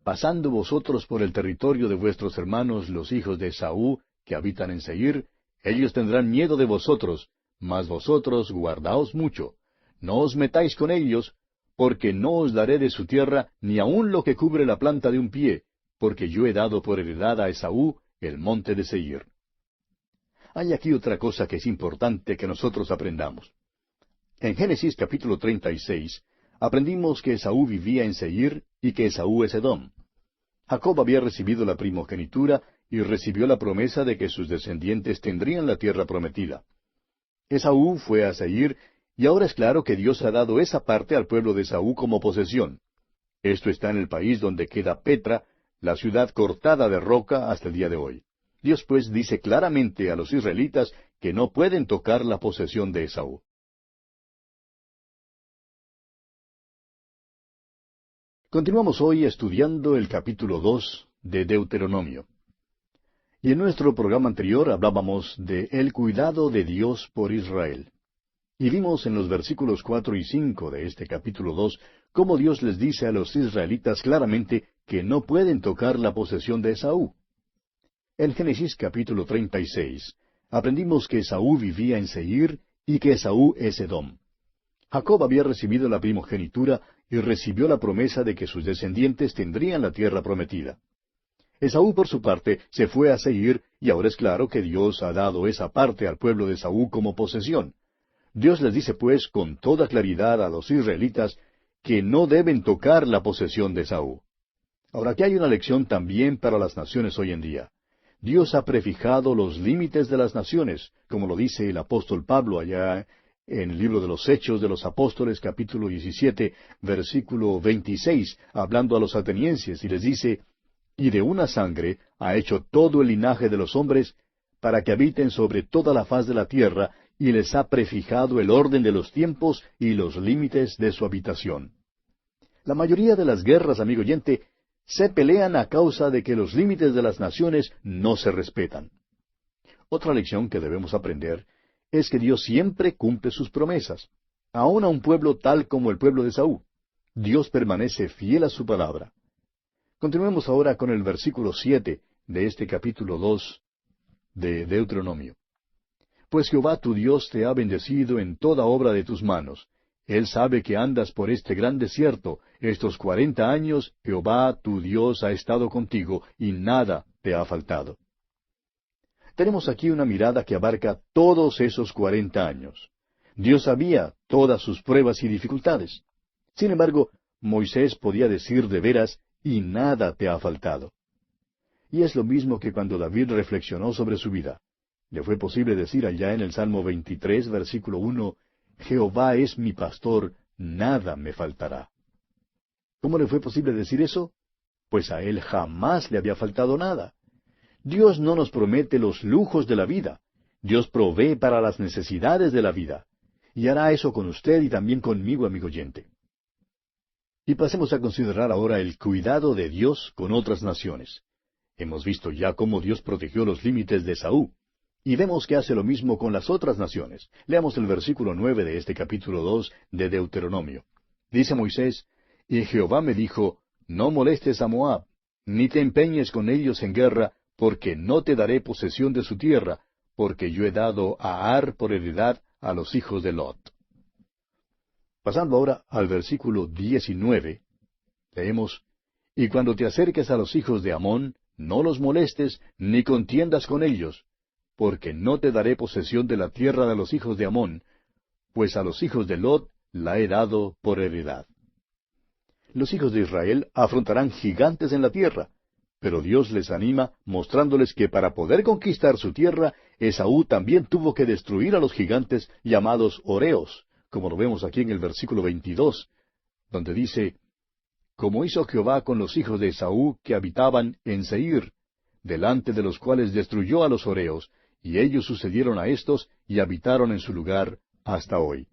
pasando vosotros por el territorio de vuestros hermanos los hijos de Esaú, que habitan en Seir, ellos tendrán miedo de vosotros, mas vosotros guardaos mucho. No os metáis con ellos, porque no os daré de su tierra ni aun lo que cubre la planta de un pie, porque yo he dado por heredad a Esaú el monte de Seir. Hay aquí otra cosa que es importante que nosotros aprendamos. En Génesis capítulo 36, aprendimos que Esaú vivía en Seir y que Esaú es Edom. Jacob había recibido la primogenitura y recibió la promesa de que sus descendientes tendrían la tierra prometida. Esaú fue a Seir y ahora es claro que Dios ha dado esa parte al pueblo de Esaú como posesión. Esto está en el país donde queda Petra, la ciudad cortada de roca hasta el día de hoy. Dios pues dice claramente a los israelitas que no pueden tocar la posesión de Esaú. Continuamos hoy estudiando el capítulo 2 de Deuteronomio. Y en nuestro programa anterior hablábamos de el cuidado de Dios por Israel. Y vimos en los versículos 4 y 5 de este capítulo 2 cómo Dios les dice a los israelitas claramente que no pueden tocar la posesión de Esaú. En Génesis capítulo 36 aprendimos que Esaú vivía en Seir y que Esaú es Edom. Jacob había recibido la primogenitura y recibió la promesa de que sus descendientes tendrían la tierra prometida. Esaú, por su parte, se fue a Seir, y ahora es claro que Dios ha dado esa parte al pueblo de Esaú como posesión. Dios les dice, pues, con toda claridad a los israelitas que no deben tocar la posesión de Esaú. Ahora, aquí hay una lección también para las naciones hoy en día. Dios ha prefijado los límites de las naciones, como lo dice el apóstol Pablo allá en el libro de los Hechos de los Apóstoles, capítulo 17, versículo 26, hablando a los atenienses, y les dice, y de una sangre ha hecho todo el linaje de los hombres, para que habiten sobre toda la faz de la tierra, y les ha prefijado el orden de los tiempos y los límites de su habitación. La mayoría de las guerras, amigo oyente, se pelean a causa de que los límites de las naciones no se respetan. Otra lección que debemos aprender es que Dios siempre cumple sus promesas, aun a un pueblo tal como el pueblo de Esaú. Dios permanece fiel a su palabra. Continuemos ahora con el versículo 7 de este capítulo 2 de Deuteronomio. Pues Jehová tu Dios te ha bendecido en toda obra de tus manos. Él sabe que andas por este gran desierto. Estos 40 años Jehová tu Dios ha estado contigo, y nada te ha faltado. Tenemos aquí una mirada que abarca todos esos 40 años. Dios sabía todas sus pruebas y dificultades. Sin embargo, Moisés podía decir de veras, y nada te ha faltado. Y es lo mismo que cuando David reflexionó sobre su vida. Le fue posible decir allá en el Salmo 23, versículo 1, Jehová es mi pastor, nada me faltará. ¿Cómo le fue posible decir eso? Pues a él jamás le había faltado nada. Dios no nos promete los lujos de la vida. Dios provee para las necesidades de la vida. Y hará eso con usted y también conmigo, amigo oyente. Y pasemos a considerar ahora el cuidado de Dios con otras naciones. Hemos visto ya cómo Dios protegió los límites de Esaú. Y vemos que hace lo mismo con las otras naciones. Leamos el versículo 9 de este capítulo 2 de Deuteronomio. Dice Moisés, y Jehová me dijo, no molestes a Moab, ni te empeñes con ellos en guerra, porque no te daré posesión de su tierra, porque yo he dado a Ar por heredad a los hijos de Lot. Pasando ahora al versículo 19, leemos, y cuando te acerques a los hijos de Amón, no los molestes, ni contiendas con ellos, porque no te daré posesión de la tierra de los hijos de Amón, pues a los hijos de Lot la he dado por heredad. Los hijos de Israel afrontarán gigantes en la tierra, pero Dios les anima mostrándoles que para poder conquistar su tierra, Esaú también tuvo que destruir a los gigantes llamados Horeos, como lo vemos aquí en el versículo 22, donde dice, como hizo Jehová con los hijos de Esaú que habitaban en Seir, delante de los cuales destruyó a los Horeos, y ellos sucedieron a éstos y habitaron en su lugar hasta hoy.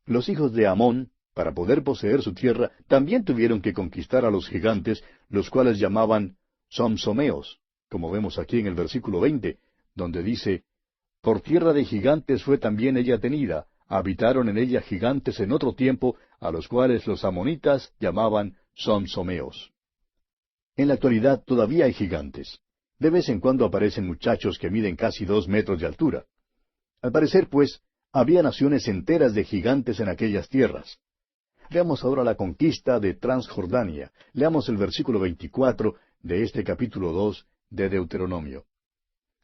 Los hijos de Amón, para poder poseer su tierra, también tuvieron que conquistar a los gigantes, los cuales llamaban somsomeos, como vemos aquí en el versículo 20, donde dice, por tierra de gigantes fue también ella tenida, habitaron en ella gigantes en otro tiempo, a los cuales los amonitas llamaban somsomeos. En la actualidad todavía hay gigantes. De vez en cuando aparecen muchachos que miden casi 2 metros de altura. Al parecer, pues, había naciones enteras de gigantes en aquellas tierras. Veamos ahora la conquista de Transjordania. Leamos el versículo 24 de este capítulo 2 de Deuteronomio.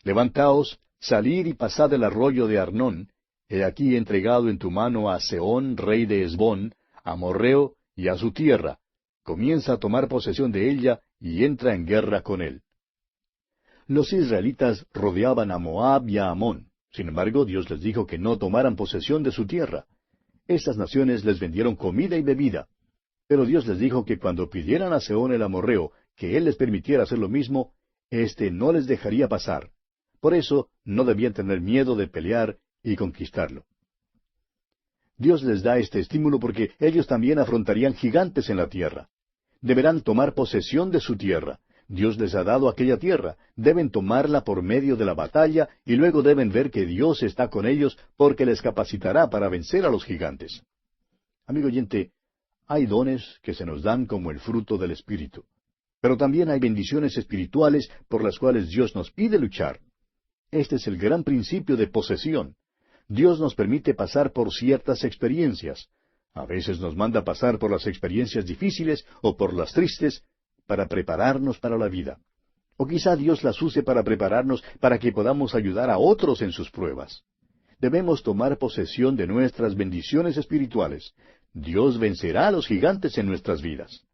Levantaos, salid y pasad el arroyo de Arnón. He aquí entregado en tu mano a Sehón, rey de Hesbón, a Amorrheo y a su tierra. Comienza a tomar posesión de ella y entra en guerra con él. Los israelitas rodeaban a Moab y a Amón. Sin embargo, Dios les dijo que no tomaran posesión de su tierra. Estas naciones les vendieron comida y bebida. Pero Dios les dijo que cuando pidieran a Sehón el amorrheo que él les permitiera hacer lo mismo, éste no les dejaría pasar. Por eso no debían tener miedo de pelear y conquistarlo. Dios les da este estímulo porque ellos también afrontarían gigantes en la tierra. Deberán tomar posesión de su tierra. Dios les ha dado aquella tierra. Deben tomarla por medio de la batalla y luego deben ver que Dios está con ellos porque les capacitará para vencer a los gigantes. Amigo oyente, hay dones que se nos dan como el fruto del Espíritu. Pero también hay bendiciones espirituales por las cuales Dios nos pide luchar. Este es el gran principio de posesión. Dios nos permite pasar por ciertas experiencias. A veces nos manda pasar por las experiencias difíciles o por las tristes para prepararnos para la vida. O quizá Dios las use para prepararnos para que podamos ayudar a otros en sus pruebas. Debemos tomar posesión de nuestras bendiciones espirituales. Dios vencerá a los gigantes en nuestras vidas.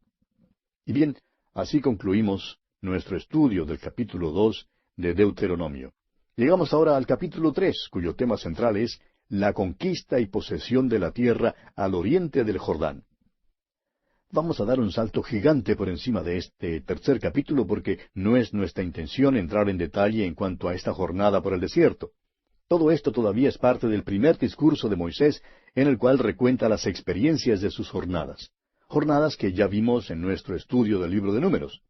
Y bien, así concluimos nuestro estudio del capítulo 2 de Deuteronomio. Llegamos ahora al capítulo 3, cuyo tema central es la conquista y posesión de la tierra al oriente del Jordán. Vamos a dar un salto gigante por encima de este tercer capítulo porque no es nuestra intención entrar en detalle en cuanto a esta jornada por el desierto. Todo esto todavía es parte del primer discurso de Moisés, en el cual recuenta las experiencias de sus jornadas. Jornadas que ya vimos en nuestro estudio del libro de Números.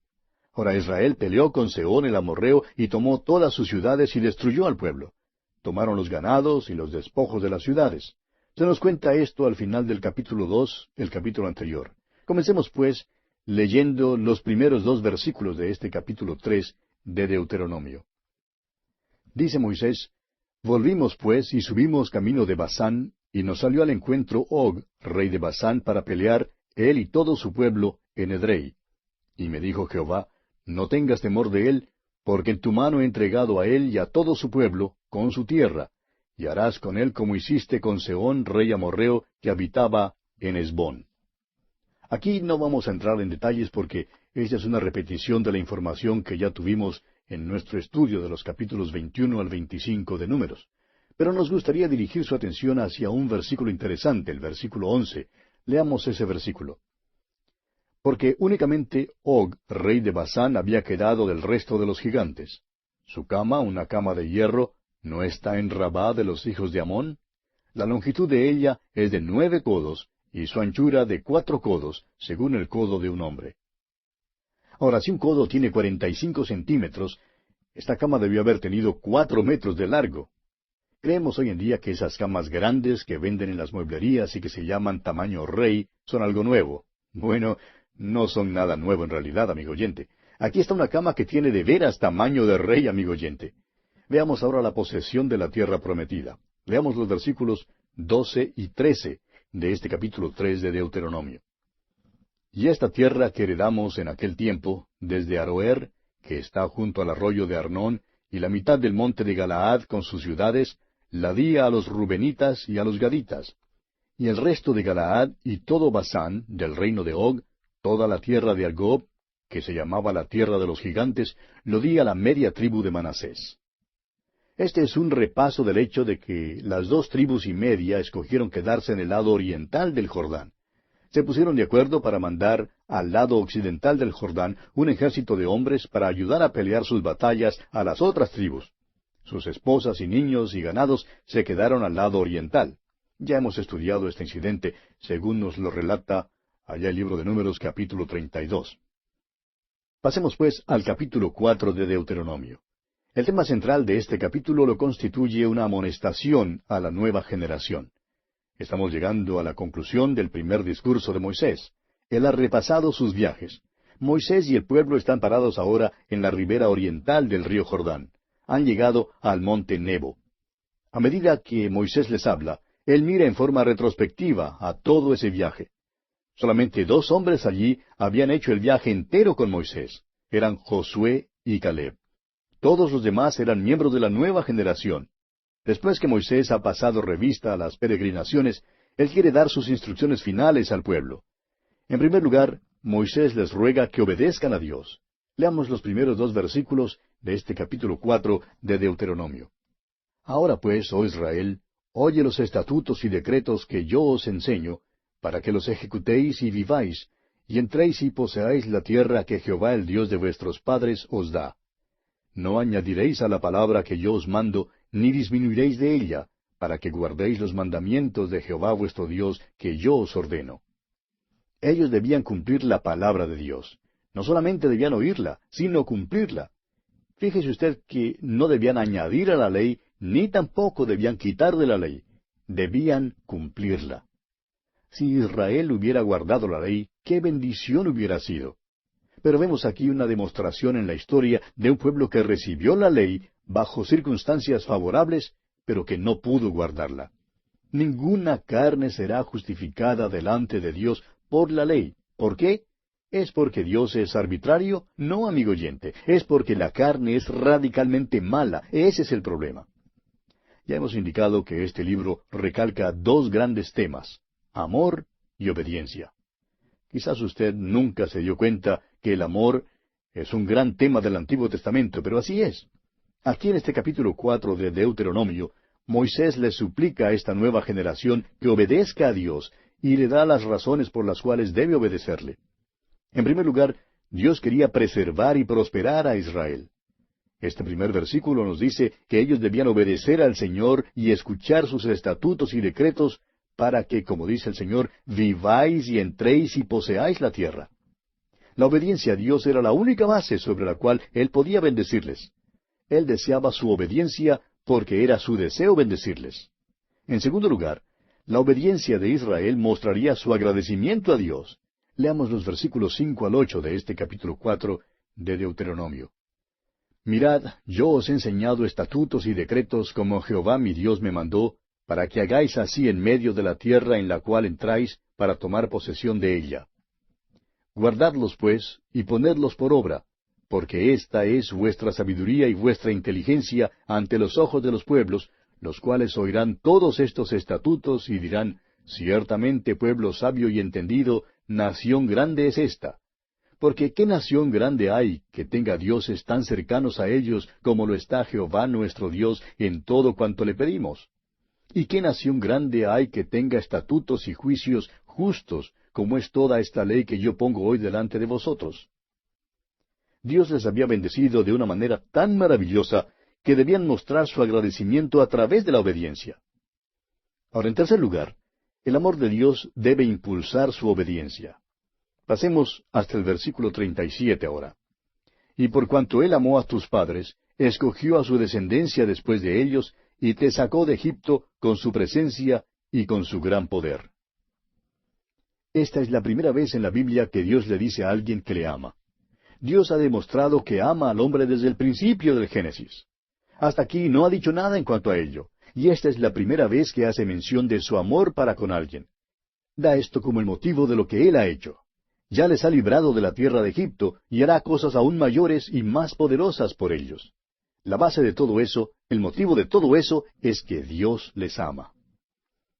Ahora Israel peleó con Sehón el amorrheo y tomó todas sus ciudades y destruyó al pueblo. Tomaron los ganados y los despojos de las ciudades. Se nos cuenta esto al final del capítulo 2, el capítulo anterior. Comencemos, pues, leyendo los primeros 2 versículos de este capítulo 3 de Deuteronomio. Dice Moisés, volvimos, pues, y subimos camino de Basán, y nos salió al encuentro Og, rey de Basán, para pelear, él y todo su pueblo, en Edrei. Y me dijo Jehová, no tengas temor de él, porque en tu mano he entregado a él y a todo su pueblo, con su tierra, y harás con él como hiciste con Sehón, rey amorrheo, que habitaba en Hesbón. Aquí no vamos a entrar en detalles porque esta es una repetición de la información que ya tuvimos en nuestro estudio de los capítulos 21 al 25 de Números. Pero nos gustaría dirigir su atención hacia un versículo interesante, el versículo 11. Leamos ese versículo. Porque únicamente Og, rey de Basán, había quedado del resto de los gigantes. Su cama, una cama de hierro, ¿no está en Rabá de los hijos de Amón? La longitud de ella es de 9 codos, y su anchura de 4 codos, según el codo de un hombre. Ahora, si un codo tiene 45 centímetros, esta cama debió haber tenido 4 metros de largo. Creemos hoy en día que esas camas grandes que venden en las mueblerías y que se llaman tamaño rey son algo nuevo. Bueno, no son nada nuevo en realidad, amigo oyente. Aquí está una cama que tiene de veras tamaño de rey, amigo oyente. Veamos ahora la posesión de la tierra prometida. Leamos los versículos 12 y 13 de este capítulo 3 de Deuteronomio. Y esta tierra que heredamos en aquel tiempo, desde Aroer, que está junto al arroyo de Arnón, y la mitad del monte de Galaad con sus ciudades, la di a los Rubenitas y a los Gaditas. Y el resto de Galaad y todo Basán, del reino de Og, toda la tierra de Argob, que se llamaba la tierra de los gigantes, lo di a la media tribu de Manasés. Este es un repaso del hecho de que las 2 tribus y media escogieron quedarse en el lado oriental del Jordán. Se pusieron de acuerdo para mandar al lado occidental del Jordán un ejército de hombres para ayudar a pelear sus batallas a las otras tribus. Sus esposas y niños y ganados se quedaron al lado oriental. Ya hemos estudiado este incidente, según nos lo relata allá el libro de Números capítulo 32. Pasemos pues al capítulo 4 de Deuteronomio. El tema central de este capítulo lo constituye una amonestación a la nueva generación. Estamos llegando a la conclusión del primer discurso de Moisés. Él ha repasado sus viajes. Moisés y el pueblo están parados ahora en la ribera oriental del río Jordán. Han llegado al monte Nebo. A medida que Moisés les habla, él mira en forma retrospectiva a todo ese viaje. Solamente 2 hombres allí habían hecho el viaje entero con Moisés. Eran Josué y Caleb. Todos los demás eran miembros de la nueva generación. Después que Moisés ha pasado revista a las peregrinaciones, él quiere dar sus instrucciones finales al pueblo. En primer lugar, Moisés les ruega que obedezcan a Dios. Leamos los primeros 2 versículos de este capítulo 4 de Deuteronomio. Ahora pues, oh Israel, oye los estatutos y decretos que yo os enseño, para que los ejecutéis y viváis, y entréis y poseáis la tierra que Jehová el Dios de vuestros padres os da. No añadiréis a la palabra que yo os mando, ni disminuiréis de ella, para que guardéis los mandamientos de Jehová vuestro Dios que yo os ordeno. Ellos debían cumplir la palabra de Dios. No solamente debían oírla, sino cumplirla. Fíjese usted que no debían añadir a la ley, ni tampoco debían quitar de la ley. Debían cumplirla. Si Israel hubiera guardado la ley, qué bendición hubiera sido. Pero vemos aquí una demostración en la historia de un pueblo que recibió la ley bajo circunstancias favorables, pero que no pudo guardarla. Ninguna carne será justificada delante de Dios por la ley. ¿Por qué? ¿Es porque Dios es arbitrario? No, amigo oyente, es porque la carne es radicalmente mala. Ese es el problema. Ya hemos indicado que este libro recalca 2 grandes temas: amor y obediencia. Quizás usted nunca se dio cuenta que el amor es un gran tema del Antiguo Testamento, pero así es. Aquí en este capítulo 4 de Deuteronomio, Moisés le suplica a esta nueva generación que obedezca a Dios y le da las razones por las cuales debe obedecerle. En primer lugar, Dios quería preservar y prosperar a Israel. Este primer versículo nos dice que ellos debían obedecer al Señor y escuchar sus estatutos y decretos para que, como dice el Señor, viváis y entréis y poseáis la tierra. La obediencia a Dios era la única base sobre la cual Él podía bendecirles. Él deseaba su obediencia porque era su deseo bendecirles. En segundo lugar, la obediencia de Israel mostraría su agradecimiento a Dios. Leamos los versículos 5 al 8 de este capítulo 4 de Deuteronomio. Mirad, yo os he enseñado estatutos y decretos como Jehová mi Dios me mandó, para que hagáis así en medio de la tierra en la cual entráis para tomar posesión de ella. Guardadlos, pues, y ponedlos por obra, porque esta es vuestra sabiduría y vuestra inteligencia ante los ojos de los pueblos, los cuales oirán todos estos estatutos y dirán: ciertamente pueblo sabio y entendido, nación grande es esta. Porque ¿qué nación grande hay que tenga dioses tan cercanos a ellos como lo está Jehová nuestro Dios en todo cuanto le pedimos? ¿Y qué nación grande hay que tenga estatutos y juicios justos, como es toda esta ley que yo pongo hoy delante de vosotros? Dios les había bendecido de una manera tan maravillosa que debían mostrar su agradecimiento a través de la obediencia. Ahora, en tercer lugar, el amor de Dios debe impulsar su obediencia. Pasemos hasta el versículo 37 ahora. Y por cuanto Él amó a tus padres, escogió a su descendencia después de ellos, y te sacó de Egipto con su presencia y con su gran poder. Esta es la primera vez en la Biblia que Dios le dice a alguien que le ama. Dios ha demostrado que ama al hombre desde el principio del Génesis. Hasta aquí no ha dicho nada en cuanto a ello, y esta es la primera vez que hace mención de su amor para con alguien. Da esto como el motivo de lo que Él ha hecho. Ya les ha librado de la tierra de Egipto y hará cosas aún mayores y más poderosas por ellos. La base de todo eso, el motivo de todo eso, es que Dios les ama.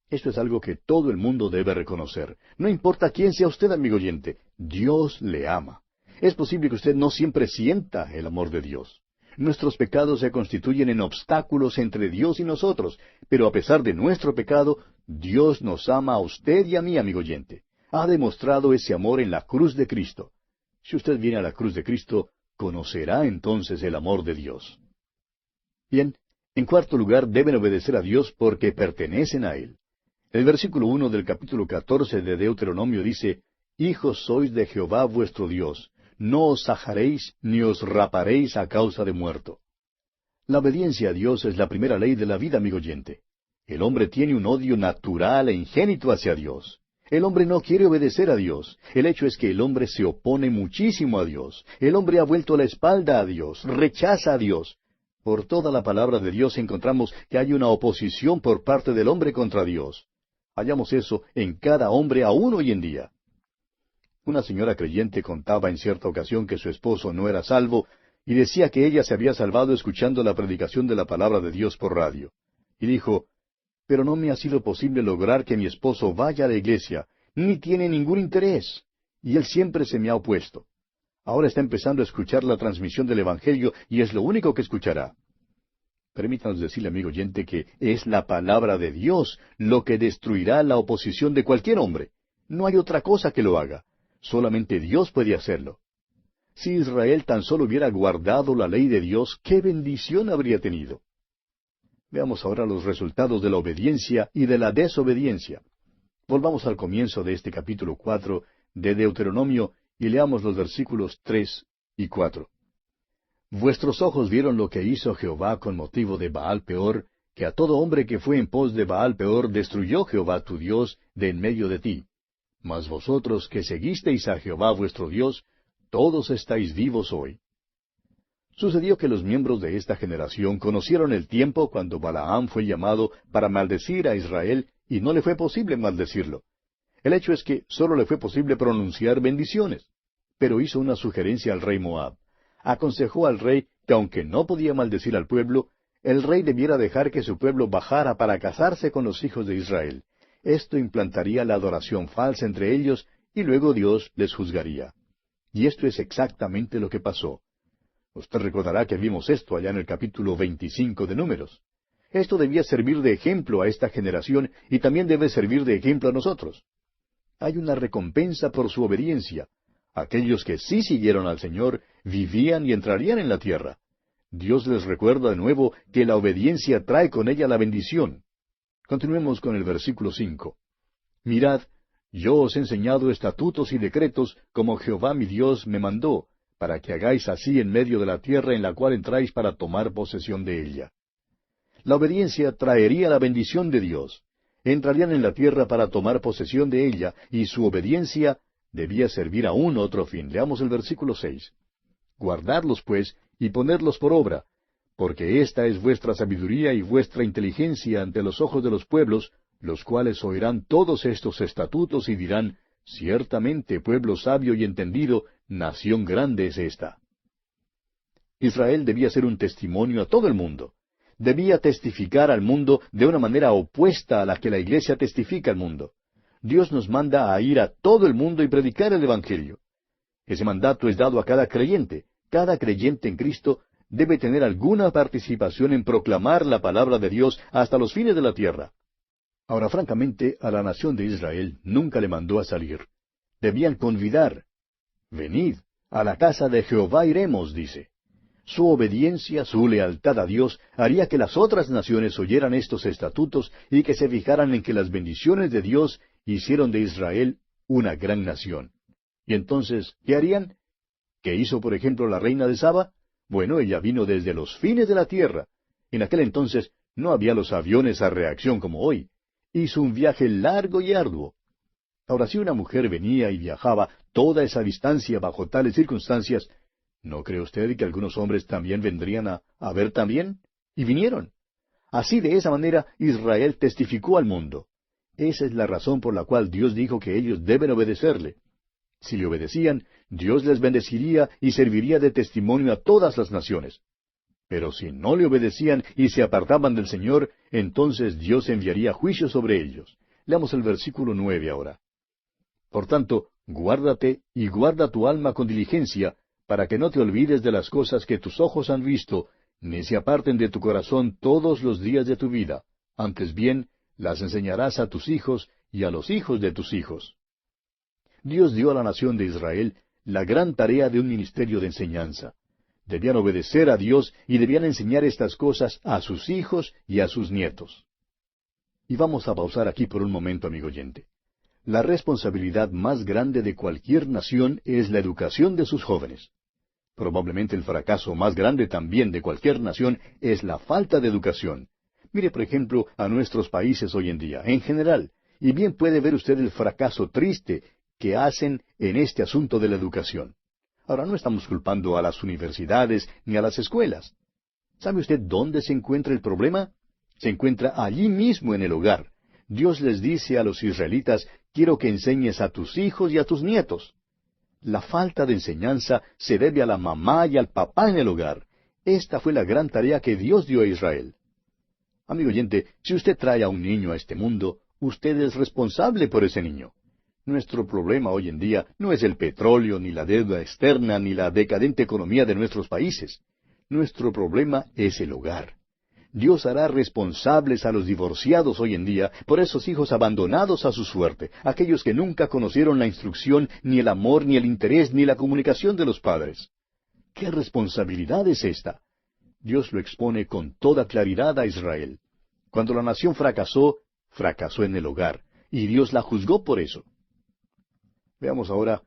Esto es algo que todo el mundo debe reconocer. No importa quién sea usted, amigo oyente, Dios le ama. Es posible que usted no siempre sienta el amor de Dios. Nuestros pecados se constituyen en obstáculos entre Dios y nosotros, pero a pesar de nuestro pecado, Dios nos ama a usted y a mí, amigo oyente. Ha demostrado ese amor en la cruz de Cristo. Si usted viene a la cruz de Cristo, conocerá entonces el amor de Dios. Bien, en cuarto lugar, deben obedecer a Dios porque pertenecen a Él. El versículo 1 del capítulo 14 de Deuteronomio dice: Hijos sois de Jehová vuestro Dios, no os sajaréis ni os raparéis a causa de muerto. La obediencia a Dios es la primera ley de la vida, amigo oyente. El hombre tiene un odio natural e ingénito hacia Dios. El hombre no quiere obedecer a Dios. El hecho es que el hombre se opone muchísimo a Dios. El hombre ha vuelto la espalda a Dios, rechaza a Dios. Por toda la palabra de Dios encontramos que hay una oposición por parte del hombre contra Dios. Hallamos eso en cada hombre aún hoy en día. Una señora creyente contaba en cierta ocasión que su esposo no era salvo y decía que ella se había salvado escuchando la predicación de la palabra de Dios por radio. Y dijo, pero no me ha sido posible lograr que mi esposo vaya a la iglesia, ni tiene ningún interés, y él siempre se me ha opuesto. Ahora está empezando a escuchar la transmisión del Evangelio y es lo único que escuchará. Permítanos decirle, amigo oyente, que es la palabra de Dios lo que destruirá la oposición de cualquier hombre. No hay otra cosa que lo haga. Solamente Dios puede hacerlo. Si Israel tan solo hubiera guardado la ley de Dios, ¿qué bendición habría tenido? Veamos ahora los resultados de la obediencia y de la desobediencia. Volvamos al comienzo de este capítulo 4 de Deuteronomio y leamos los versículos 3 y 4. Vuestros ojos vieron lo que hizo Jehová con motivo de Baal Peor, que a todo hombre que fue en pos de Baal Peor destruyó Jehová tu Dios de en medio de ti. Mas vosotros que seguisteis a Jehová vuestro Dios, todos estáis vivos hoy. Sucedió que los miembros de esta generación conocieron el tiempo cuando Balaam fue llamado para maldecir a Israel y no le fue posible maldecirlo. El hecho es que solo le fue posible pronunciar bendiciones. Pero hizo una sugerencia al rey Moab. Aconsejó al rey que aunque no podía maldecir al pueblo, el rey debiera dejar que su pueblo bajara para casarse con los hijos de Israel. Esto implantaría la adoración falsa entre ellos y luego Dios les juzgaría. Y esto es exactamente lo que pasó. Usted recordará que vimos esto allá en el capítulo 25 de Números. Esto debía servir de ejemplo a esta generación y también debe servir de ejemplo a nosotros. Hay una recompensa por su obediencia. Aquellos que sí siguieron al Señor vivían y entrarían en la tierra. Dios les recuerda de nuevo que la obediencia trae con ella la bendición. Continuemos con el versículo 5. Mirad, yo os he enseñado estatutos y decretos como Jehová mi Dios me mandó, para que hagáis así en medio de la tierra en la cual entráis para tomar posesión de ella. La obediencia traería la bendición de Dios. Entrarían en la tierra para tomar posesión de ella, y su obediencia debía servir a un otro fin. Leamos el versículo 6. Guardadlos, pues, y ponedlos por obra, porque esta es vuestra sabiduría y vuestra inteligencia ante los ojos de los pueblos, los cuales oirán todos estos estatutos y dirán, ciertamente pueblo sabio y entendido, nación grande es esta. Israel debía ser un testimonio a todo el mundo. Debía testificar al mundo de una manera opuesta a la que la Iglesia testifica al mundo. Dios nos manda a ir a todo el mundo y predicar el Evangelio. Ese mandato es dado a cada creyente. Cada creyente en Cristo debe tener alguna participación en proclamar la palabra de Dios hasta los fines de la tierra. Ahora, francamente, a la nación de Israel nunca le mandó a salir. Debían convidar. Venid, a la casa de Jehová iremos, dice. Su obediencia, su lealtad a Dios, haría que las otras naciones oyeran estos estatutos y que se fijaran en que las bendiciones de Dios hicieron de Israel una gran nación. Y entonces, ¿qué harían? ¿Qué hizo, por ejemplo, la reina de Saba? Bueno, ella vino desde los fines de la tierra. En aquel entonces no había los aviones a reacción como hoy. Hizo un viaje largo y arduo. Ahora, si una mujer venía y viajaba toda esa distancia bajo tales circunstancias, ¿no cree usted que algunos hombres también vendrían a ver también? Y vinieron. Así, de esa manera, Israel testificó al mundo. Esa es la razón por la cual Dios dijo que ellos deben obedecerle. Si le obedecían, Dios les bendeciría y serviría de testimonio a todas las naciones. Pero si no le obedecían y se apartaban del Señor, entonces Dios enviaría juicio sobre ellos. Leamos el versículo 9 ahora. Por tanto, guárdate y guarda tu alma con diligencia, para que no te olvides de las cosas que tus ojos han visto, ni se aparten de tu corazón todos los días de tu vida. Antes bien, las enseñarás a tus hijos y a los hijos de tus hijos. Dios dio a la nación de Israel la gran tarea de un ministerio de enseñanza. Debían obedecer a Dios y debían enseñar estas cosas a sus hijos y a sus nietos. Y vamos a pausar aquí por un momento, amigo oyente. La responsabilidad más grande de cualquier nación es la educación de sus jóvenes. Probablemente el fracaso más grande también de cualquier nación es la falta de educación. Mire, por ejemplo, a nuestros países hoy en día, en general, y bien puede ver usted el fracaso triste que hacen en este asunto de la educación. Ahora, no estamos culpando a las universidades ni a las escuelas. ¿Sabe usted dónde se encuentra el problema? Se encuentra allí mismo en el hogar. Dios les dice a los israelitas, quiero que enseñes a tus hijos y a tus nietos. La falta de enseñanza se debe a la mamá y al papá en el hogar. Esta fue la gran tarea que Dios dio a Israel. Amigo oyente, si usted trae a un niño a este mundo, usted es responsable por ese niño. Nuestro problema hoy en día no es el petróleo, ni la deuda externa, ni la decadente economía de nuestros países. Nuestro problema es el hogar. Dios hará responsables a los divorciados hoy en día por esos hijos abandonados a su suerte, aquellos que nunca conocieron la instrucción, ni el amor, ni el interés, ni la comunicación de los padres. ¿Qué responsabilidad es esta? Dios lo expone con toda claridad a Israel. Cuando la nación fracasó, fracasó en el hogar, y Dios la juzgó por eso. Veamos ahora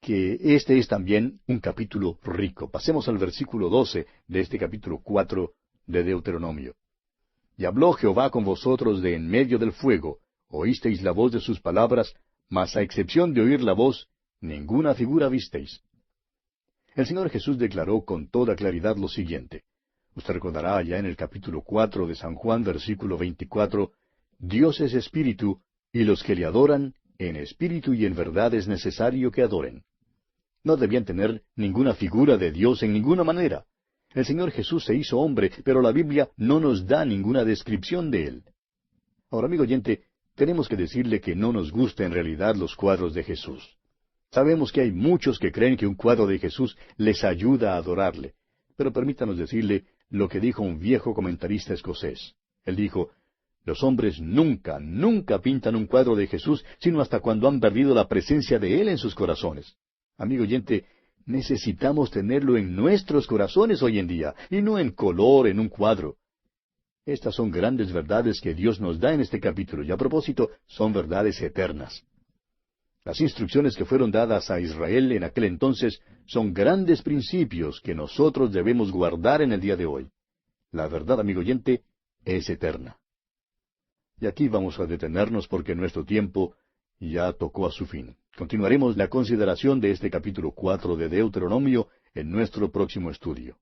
que este es también un capítulo rico. Pasemos al versículo 12 de este capítulo 4 de Deuteronomio. Y habló Jehová con vosotros de en medio del fuego, oísteis la voz de sus palabras, mas a excepción de oír la voz, ninguna figura visteis. El Señor Jesús declaró con toda claridad lo siguiente. Usted recordará allá en el capítulo 4 de San Juan, versículo 24, Dios es espíritu, y los que le adoran, en espíritu y en verdad es necesario que adoren. No debían tener ninguna figura de Dios en ninguna manera. El Señor Jesús se hizo hombre, pero la Biblia no nos da ninguna descripción de Él. Ahora, amigo oyente, tenemos que decirle que no nos gustan en realidad los cuadros de Jesús. Sabemos que hay muchos que creen que un cuadro de Jesús les ayuda a adorarle. Pero permítanos decirle lo que dijo un viejo comentarista escocés. Él dijo, los hombres nunca, nunca pintan un cuadro de Jesús, sino hasta cuando han perdido la presencia de Él en sus corazones. Amigo oyente, necesitamos tenerlo en nuestros corazones hoy en día, y no en color, en un cuadro. Estas son grandes verdades que Dios nos da en este capítulo, y a propósito, son verdades eternas. Las instrucciones que fueron dadas a Israel en aquel entonces son grandes principios que nosotros debemos guardar en el día de hoy. La verdad, amigo oyente, es eterna. Y aquí vamos a detenernos porque nuestro tiempo ya tocó a su fin. Continuaremos la consideración de este capítulo 4 de Deuteronomio en nuestro próximo estudio.